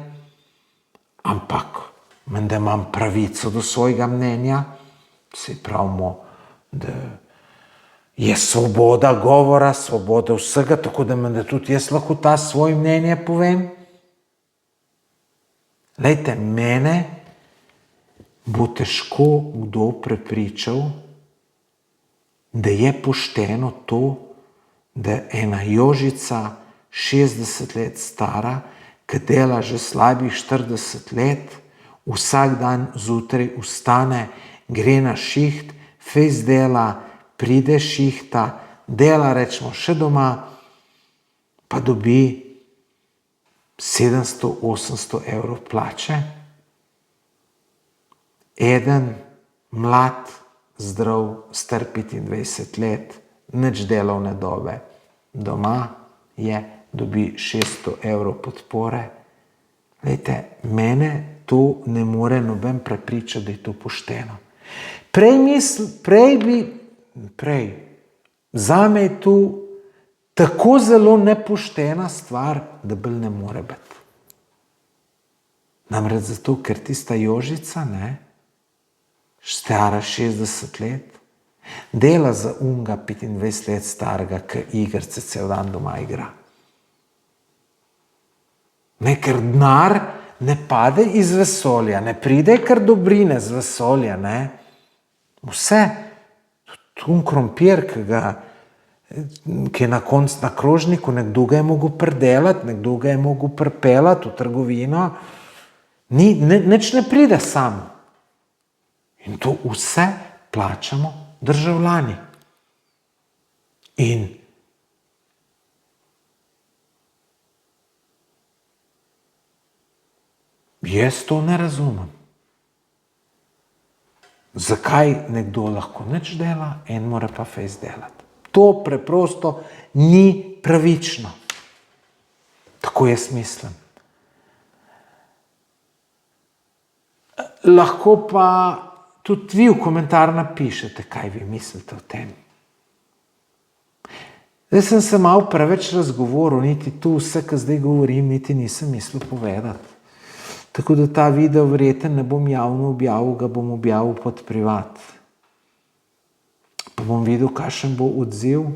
ampak menda imam pravico do svojega mnenja, se pravimo, da je svoboda govora, svoboda vsega, tako da menda tudi jaz lahko ta svoje mnenje povem. Mene bo težko kdo prepričal, da je pošteno to, da ena Jožica, 60 let stara, ki dela že slabih 40 let, vsak dan zjutraj vstane, gre na šiht, fejst dela, pride šihta, dela rečemo še doma, pa dobi 700-800 evrov plače. Eden mlad, zdrav, star 25 let, nič delovne dobe, doma je, dobi 600 evrov podpore. Mene to ne more noben prepričati, da je to pošteno. Zame je to tako zelo nepoštena stvar, da bolj ne more biti. Namreč zato, ker tista Jožica, stara 60 let, dela za unga 25 let starega, ki igrice cel dan doma igra. Ker denar ne pade iz vesolja, ne pride kar dobrine z vesolja. Vse, tudi krompir, ki je na koncu na krožniku, nekdo ga je mogel pridelati, nekdo ga je mogel pripeljati v trgovino, nič ne pride sam. In to vse plačamo državljani. In jaz to ne razumem. Zakaj nekdo lahko nič dela, en mora pa fejst delati. To preprosto ni pravično. Tako jaz mislim. Lahko pa tudi vi v komentar napišete, kaj vi mislite o tem. Zdaj sem se malo preveč razgovoril, niti tu vse, kar zdaj govorim, niti nisem mislil povedati. Tako da ta video verjeten ne bom javno objavil, ga bom objavil pod privat. Pa bom videl, kakšen bo odziv.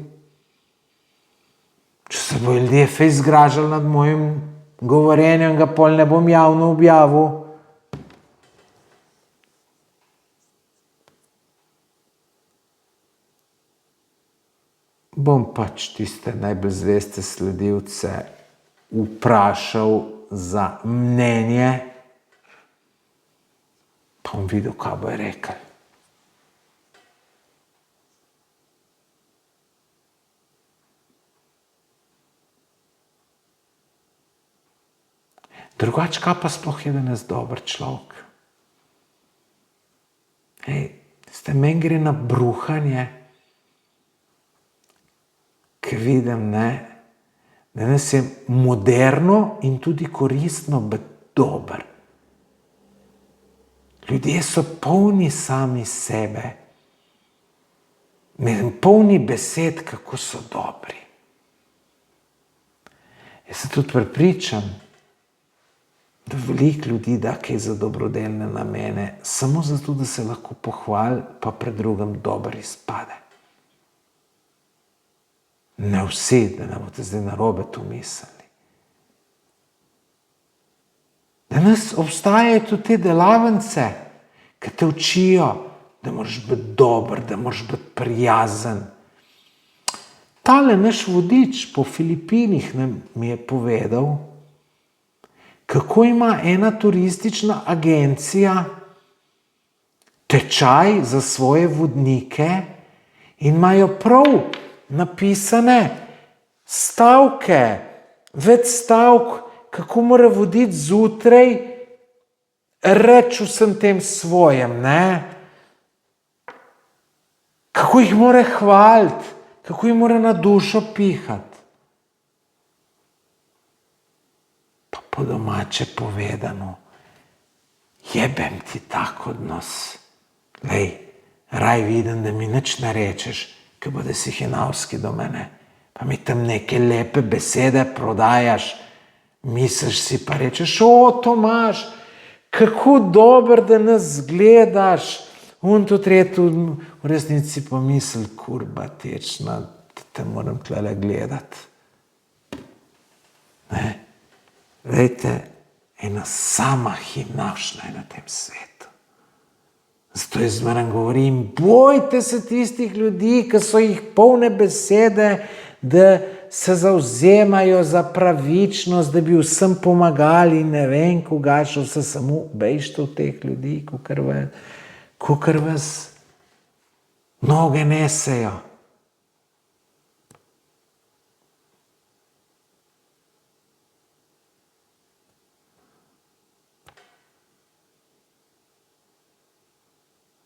Če se bo ljudje fej zgražali nad mojim govorjenjem, ga pol ne bom javno objavil. Bom pač tiste najbolj zveste sledilce vprašal za mnenje, pa bom videl, kaj bo rekel. Drugače, kaj pa sploh je danes dober človek? Meni gre na bruhanje, ki vidim, danes je moderno in tudi koristno biti dober. Ljudje so polni sami sebe, polni besed, kako so dobri. Jaz se tudi prepričam, da veliko ljudi da kaj za dobrodelne namene, samo zato, da se lahko pohvali, pa pred drugim dober izpade. Ne vsi, da ne boste zdaj narobe to mislili. Danes obstajajo tudi te delavnice, ki te učijo, da moraš biti dober, da moraš biti prijazen. Tale naš vodič po Filipinih mi je povedal, kako ima ena turistična agencija tečaj za svoje vodnike in imajo prav napisane stavke, več stavk, kako mora voditi zjutraj, reči vsem tem svojem, kako jih mora hvaliti, kako jih mora na dušo pihati. Pa po domače povedano, jebem ti tak odnos. Raj vidim, da mi nič ne rečeš, ki bo da si hinavski do mene, pa mi tam neke lepe besede prodajaš, misliš si pa rečeš, Tomaž, kako dober, da nas gledaš, on to tretjo, v resnici pa misli, kurba tečna, da te moram tlele gledati. Vejte, ena sama hinavšna je na tem svetu. Zato jaz zmeraj govorim, bojte se tistih ljudi, ki so jih polne besede, da se zavzemajo za pravičnost, da bi vsem pomagali, ne vem, koga še vse, samo bejšte v teh ljudi, kakor vas noge nesejo.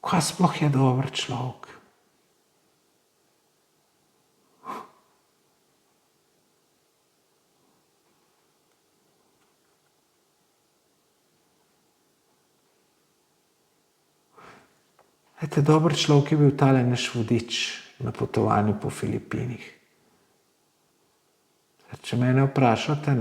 Kaj sploh je dober človek? Dober človek je bil tale naš vodič na potovanju po Filipinih. Če mene vprašate,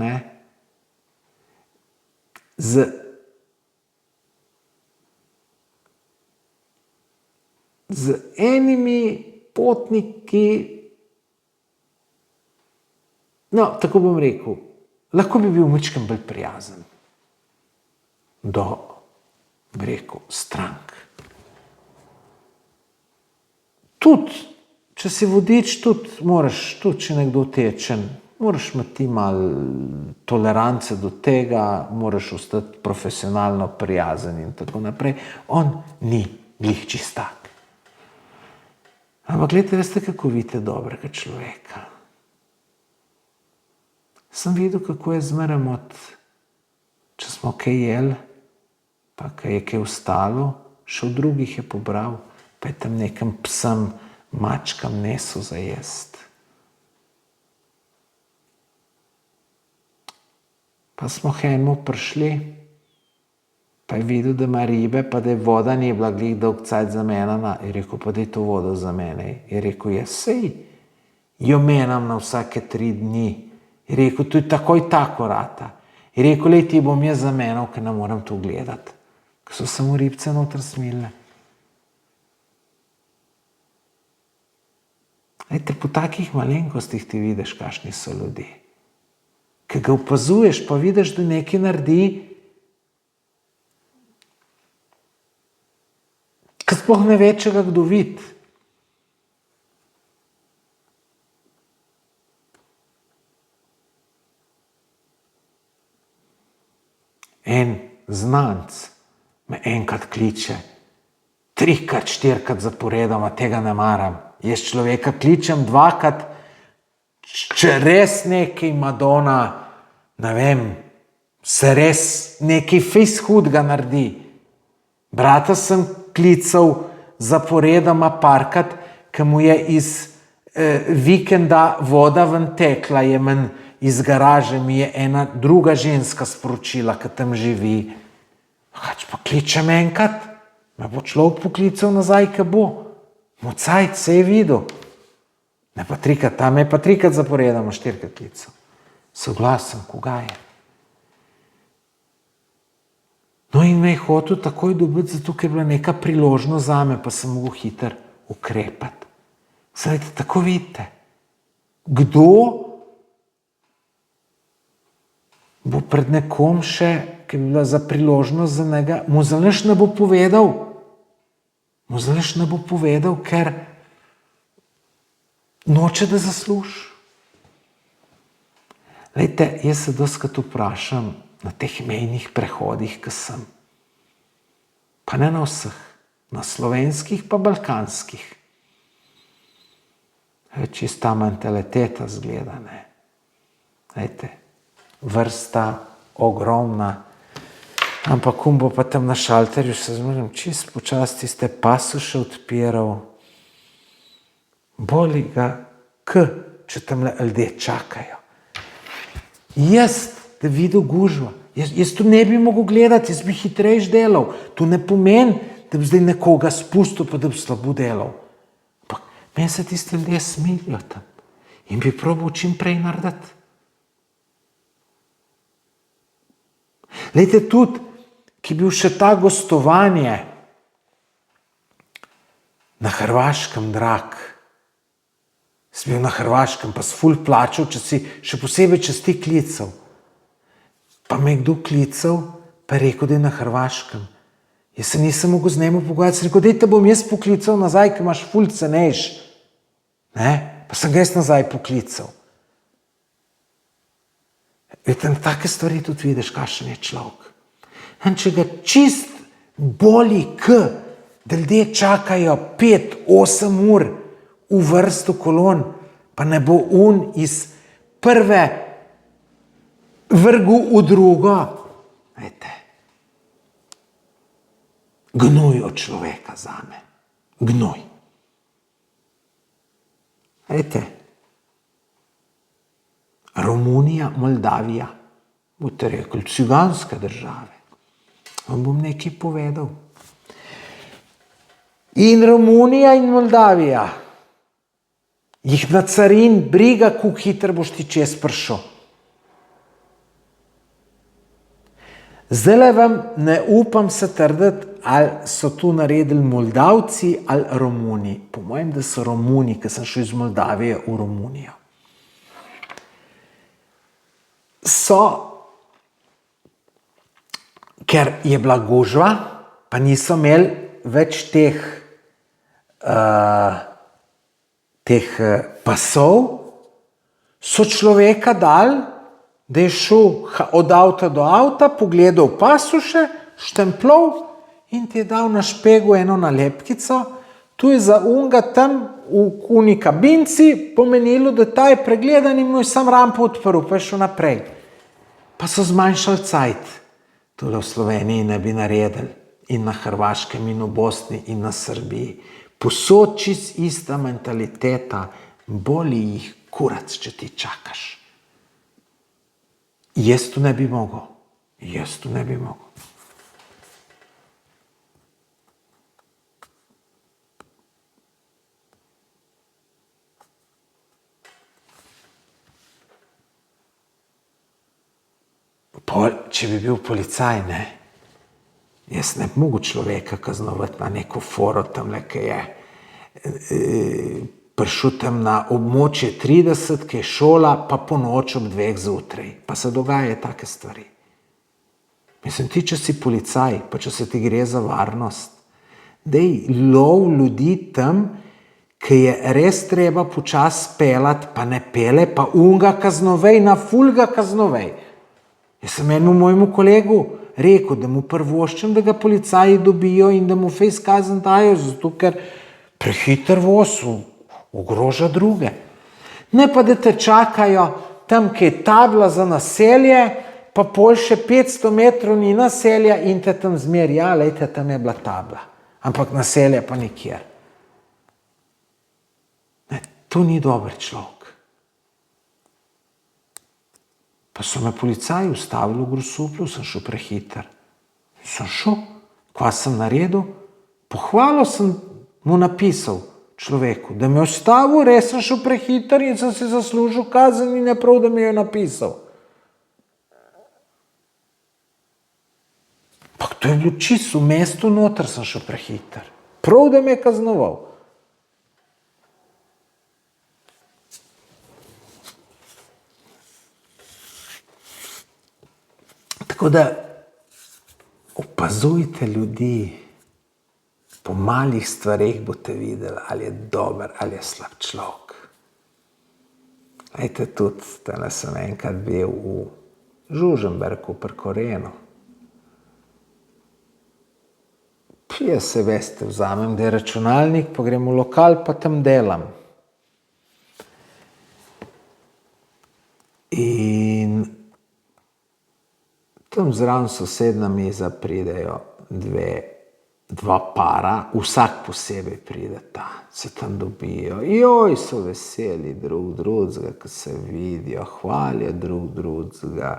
z enimi potniki, tako bom rekel, lahko bi bil majčkeno bolj prijazen do, bi rekel, strank. Tudi, če si vodič, tudi moraš, tudi če nekdo tečen, moraš imeti malo tolerance do tega, moraš ostati profesionalno prijazen in tako naprej. On ni glih čistak. Ampak gledajte, veste, kako vidite dobrega človeka. Sem videl, kako je zmeraj če smo kaj jeli, pa kaj je kaj ostalo, še v drugih je pobral, pa je tam nekem psem, mačkam nesel za jest. Pa smo k enemu prišli, pa je videl, da ima ribe, pa da je voda ni bila glih dolg cajt zamenjana. Je rekel, pa da je to voda za mene. Je rekel, sej, jo menjam na vsake 3 dni. Je rekel, to je takoj tako rata. Je rekel, lej, ti bom jaz zamenjal, ker ne moram to gledati. Ker so samo ribce notr smilne. Lejte, po takih malenkostih ti vidiš, kakšni so ljudje. Ker ga opazuješ, pa vidiš, da nekaj naredi, ker sploh ne ve, če ga kdo vidi. En znanc me enkrat kliče, 3-krat, 4-krat zaporedoma, tega ne maram. Jaz človeka kličem 2-krat, če res nekaj Madonna, ne vem, se res nekaj fejs hudega naredi. Brata sem klical zaporedoma parkrat, ker mu je iz vikenda voda ven tekla, je meni iz garaže, mi je ena druga ženska sporočila, ki tam živi. Hač pa kličem enkrat, me bo človek poklical nazaj, kaj bo. Mocajt, se je videl. Ne pa 3-krat, tam je pa 3-krat zaporedoma, 4-krat klical. Soglasen, koga je. No in me je hotel takoj dobiti, zato ker je bila neka priložnost zame, pa sem mogel hitro ukrepati. Zdaj, tako vidite, kdo bo pred nekom še, ki bi bila za priložnost za njega, mu zalež ne bo povedal. Mu zalež ne bo povedal, ker noče, da zasluži. Lejte, jaz se dostikrat vprašam na teh mejnih prehodih, ki sem. Pa ne na vseh, na slovenskih pa balkanskih. Čista mentaliteta zgleda, ne. Lejte, vrsta ogromna, ampak bo pa tam na šalterju, se zmerim, čist počasti ste pasuše odpiral. Boli ga, če tamle ljudje čakajo. Jaz, da videl gužva, jaz tu ne bi mogel gledati, jaz bi hitrejš delal. To ne pomeni, da bi zdaj nekoga spustil, pa da bi slabo delal. Ampak meni se tiste ljudje smilijo tam in bi probal čim prej narediti. Lejte, tudi, ki je bil še ta gostovanje na Hrvaškem drag. Si bil na Hrvaškem, pa si ful plačal, še posebej, če si ti klical. Pa me je kdo klical, pa je rekel, da je na Hrvaškem. Jaz se nisem mogel z njemu pogovarjati, sem rekel, daj te bom jaz poklical nazaj, ker imaš ful cenejš. Ne? Pa sem ga jaz nazaj poklical. Vete, na take stvari tudi vidiš, kakšen je človek. In če ga čist boli, da ljudje čakajo 5-8 ur v vrstu kolon, pa ne bo iz prve vrgu v drugo. Vete, gnoj od človeka zame. Gnoj. Vete, Romunija, Moldavija, boste rekli, ciganske države. Vam bom nekaj povedal. In Romunija in Moldavija, jih na carin briga, kako hitro boš ti čez prišel. Zdajle vam ne upam se trditi, ali so tu naredili Moldavci ali Romuni. Po mojem, da so Romuni, ker sem šel iz Moldavije v Romunijo. Ker je bila gužva, pa niso imeli več teh pasov, so človeka dali, da je šel od avta do avta, pogledal pasuše, štemplov in ti je dal na špegu eno nalepkico. Tu je za unga tam v kuni kabinci pomenilo, da ta je pregledan in mu je sam rampo odprl, pa je šel naprej. Pa so zmanjšali cajt. Tole v Sloveniji ne bi naredili. In na Hrvaškem, in v Bosni, in na Srbiji. Posod čist ista mentaliteta, boli jih kurac, če ti čakaš. Jaz tu ne bi mogel. Jaz tu ne bi mogel. če bi bil policaj, ne, jaz ne bi mogel človeka kaznovati na neko foro tamle, ki je prišel tam na območje 30, ki je šola, pa po noč ob 2 zjutraj. Pa se dogajajo take stvari. Mislim, ti, če si policaj, pa če se ti gre za varnost, dej lov ljudi tam, ki je res treba počas pelati, pa ne pele, pa unga kaznovej, na ful ga kaznovej. Jaz sem enemu mojemu kolegu rekel, da mu prvoščem, da ga policaji dobijo in da mu fejs kazen dajo, zato ker prehiter voz ogroža druge. Ne pa, da te čakajo tam, ki je tabla za naselje, pa pol še 500 metrov ni naselja in te tam zmeri, ja, lejte, tam je bila tabla. Ampak naselje pa nikjer. Ne, to ni dober človek. Pa so me policaji ustavili v Grosuplju, sem šel prehiter. Sem šel, kva sem naredil, pohvalo sem mu napisal človeku, da me je ustavil, res sem šel prehiter in sem si zaslužil kazen in je prav, da mi je napisal. Ampak to je bilo čisto, v mestu noter sem šel prehiter. Prav, da me je kaznoval. Tako da opazujte ljudi, po malih stvareh boste videli, ali je dober ali je slab človek. Lejte, tudi tale sem enkrat bil v Žužemberku pri Korenu. Jaz se veste, vzamem, da je računalnik, pa grem v lokal, pa tam delam. In tam zraven sosedna miza pridejo dva para, vsak posebej prideta, se tam dobijo. Joj, so veseli drug drugega, ko se vidijo, hvalijo drug drugega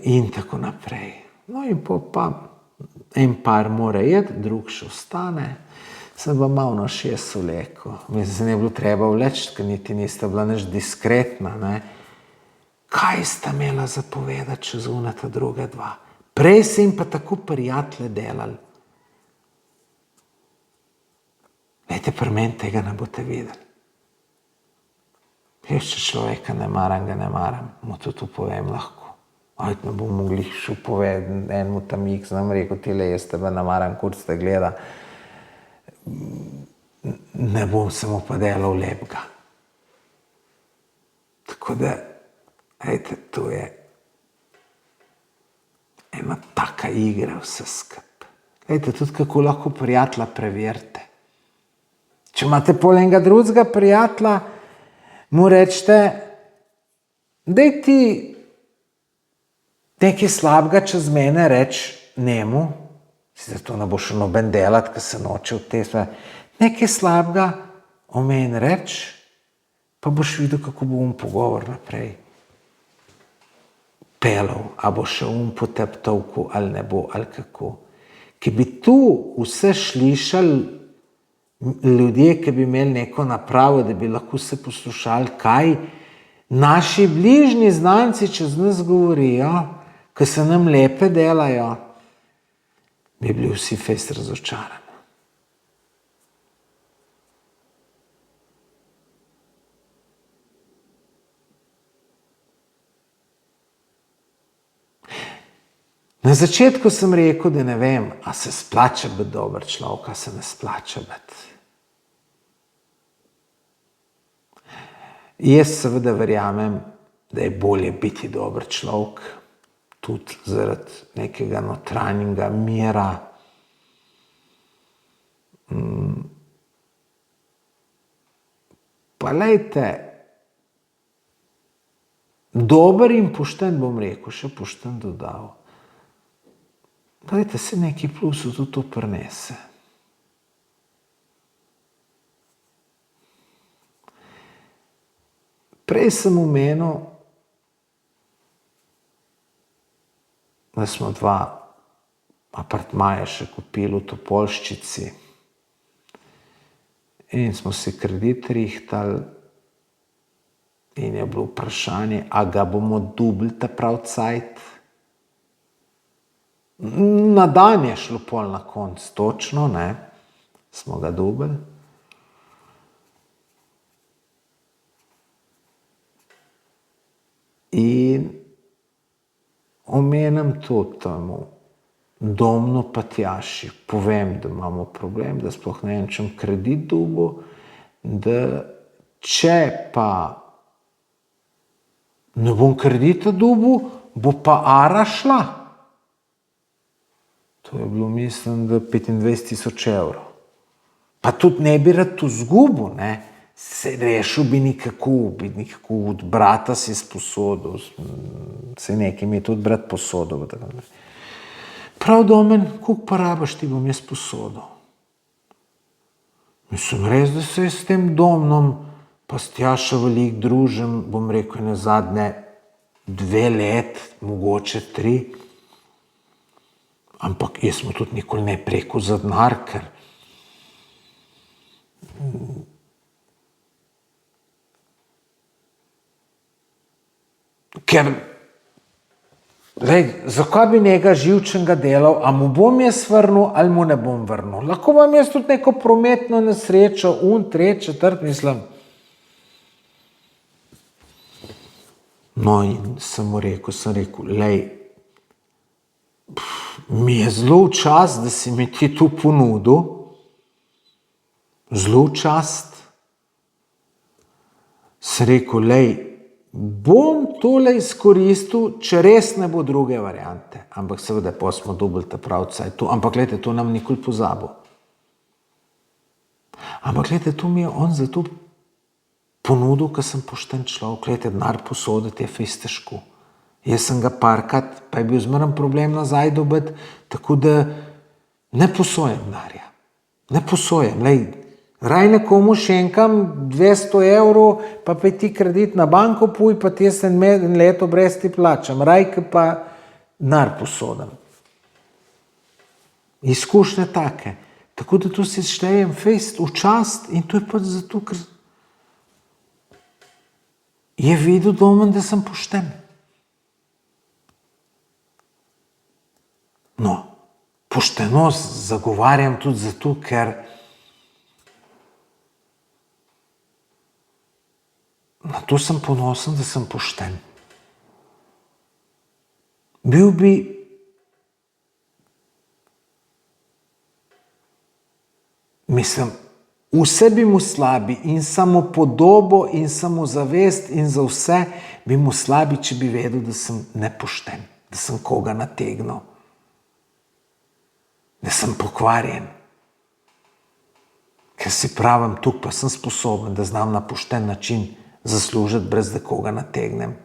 in tako naprej. No in pa en par mora jeti, drug še ostane. Sem pa malo na šest vlekel. Mislim, se ne bilo treba vleči, ker niti nista bila nič diskretna, ne. Kaj sta imela za povedati čez unata druga dva? Prej se jim pa tako prijatelje delali. Lejte, pri meni tega ne boste videli. Jaz, če človeka ne maram, ga ne maram, mu tudi povem lahko. Ajde, ne bom mogli šel povedati enemu tam X, nam rekel, tile, jaz tebe ne maram, kurc te gleda. Ne bom se mu pa delal lepega. Tako da, ejte, to je ena taka igra vse skup. Ejte, tudi kako lahko prijatelja preverite. Če imate pol enega drugega prijatelja, mu rečete, daj ti nekaj slabega čez mene reči njemu, sicer to ne bo šel noben delati, ker se noče v te sve, nekaj slabega o meni reči, pa boš videl, kako bo pogovor naprej pelal, a bo še po teptovku ali ne bo, ali kako. Ki bi tu vse slišali ljudje, ki bi imeli neko napravo, da bi lahko se poslušali, kaj naši bližnji znanci čez nas govorijo, ki se nam lepe delajo, bi bili vsi fejst razočarani. Na začetku sem rekel, da ne vem, a se splača biti dober človek, a se ne splača biti. Jaz seveda verjamem, da je bolje biti dober človek, tudi zaradi nekega notranjega mira. Pa lejte, dober in pošten, bom rekel, še pošten dodal. Dajte se neki plusov tudi to prinese. Prej sem omenil, da smo 2 apartmaja še kupili v Topolščici in smo si kredit rihtali In je bilo vprašanje, a ga bomo dobili ta prav cajt. Na dan je šlo pol na konc, točno, ne, smo ga dobili. In omenim to temu domno Patjaši, povem, da imamo problem, da sploh ne vem, čem kredit dobil, da če pa ne bom kredita dobil, bo pa Ara šla. To je bilo, mislim, da 25,000 evrov. Pa tudi ne bi rad to zgubil, ne. Se rešil bi nekako od brata si sposodil, se nekaj mi je tudi brat posodil. Prav Domen, koliko pa rabaš, ti bom jaz posodil. Mislim, res, da se s tem Domnom pa s Tjašo veliko družim, bom rekel, na zadnje 2 let, mogoče 3. Ampak jaz smo tudi nikoli ne preko za denar, ker zakaj bi njega živčenega delal, a mu bom jaz vrnil ali mu ne bom vrnil. Lahko vam jaz tudi neko prometno nesrečo, 3, 4, mislim. No in sem rekel, lej, mi je zelo v čast, da si mi ti tu ponudil, zelo v čast. Sem rekel, lej, bom tole izkoristil, če res ne bo druge variante. Ampak seveda, pa smo dobili ta pravca. Ampak gledajte, to nam nikoli pozabil. Ampak gledajte, to mi je on zato ponudil, ker sem pošten človek. Gledajte, denar posoditi je fejst težko. Jaz sem ga parkrat, pa je bil zmeraj problem nazaj dobiti, tako da ne posojem denarja. Ne posojem, lej, raj nekomu šenkam 200 evrov, pa ti kredit na banko puj, pa ti se en leto brez ti plačam. Raj, pa denar posodim. Izkušnje take. Tako da tu si štejem fejst v čast in to je pa zato, ker je videl Domen, da sem pošten. No, poštenost zagovarjam tudi zato, ker na to sem ponosen, da sem pošten. Bil bi mislim, vse bi mu slabi in samo podobo in samo zavest in za vse bi mu slabi, če bi vedel, da sem nepošten, da sem koga nategnil, da sem pokvarjen. Ker si pravim, tukaj pa sem sposoben, da znam na pošten način zaslužiti, brez da koga nategnem.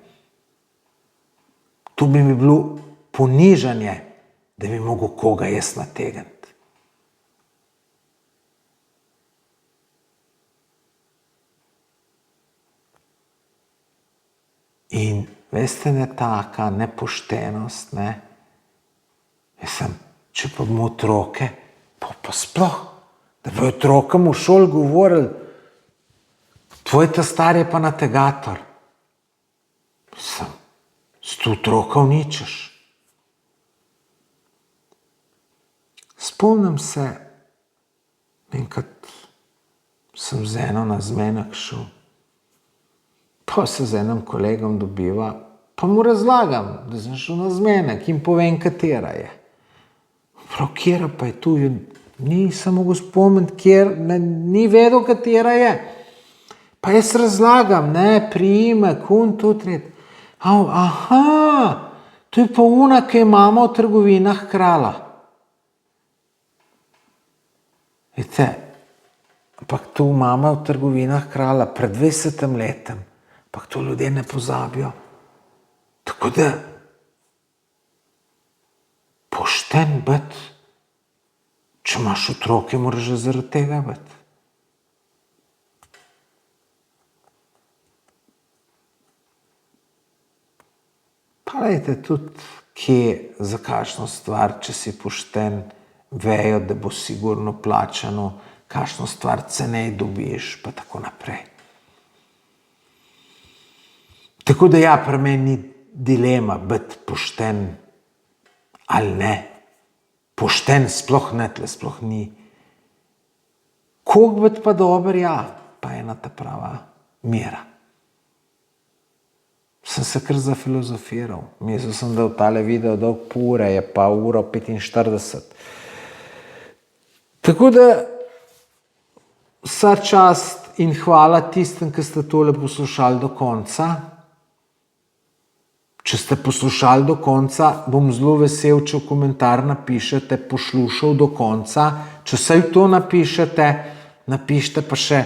Tu bi mi bilo ponižanje, da bi mogel koga jaz nategniti. In veste, ne taka nepoštenost, ne? Mislim, če pa bomo otroke, pa sploh, da bi otrokom v šoli govorili, tvoj ta star je pa nategator. Mislim, sto otroka uničiš. Spomnim se, enkrat sem z eno na zmenek šel, pa se z enim kolegom dobiva, pa mu razlagam, da sem šel na zmenek in povem, katera je. Prav, kjera pa je tu? Ni se mogel spomniti, ni vedel, katera je. Pa jaz razlagam, ne, priimek, to tret. Aha, to je pa ona, ki je mama v trgovinah krala. Vidite, ampak to mama v trgovinah krala pred 20 letem. Ampak to ljudje ne pozabijo. Tako da pošten biti, če imaš otroke, moraš že zaradi tega biti. Pa lejte, tudi kje, za kakšno stvar, če si pošten, vejo, da bo sigurno plačano, kakšno stvar cenej dobiš, pa tako naprej. Tako da ja, pri meni ni dilema biti pošten ali ne. Pošten sploh ne, tle sploh ni. Koliko biti pa dober, ja, pa ena ta prava mera. Sem se kar zafilozofiral. Mislil sem, da v tale video dolg pol ure, je pa 1:45. Tako da vsa čast in hvala tistem, ki ste tole poslušali do konca. Če ste poslušali do konca, bom zelo vesel, če v komentar napišete poslušal do konca. Če vsaj to napišete, napišite pa še,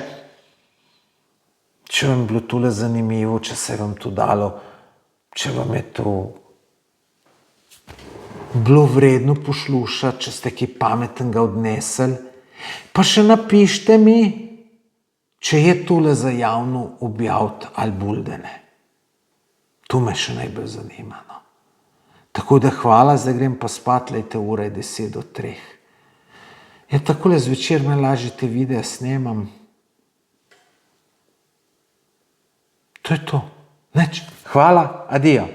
če vam je bilo tole zanimivo, če se vam to dalo, če vam je to bilo vredno poslušati, če ste kaj pametnega odnesli. Pa še napišite mi, če je tole za javno objaviti ali buldene. To me še najbolj zanima. No. Tako da hvala, zdaj grem pa spat, lejte, ura je 2:50. Ja, takole zvečer me lažje te videe snemam. To je to. Nič. Hvala, adijo.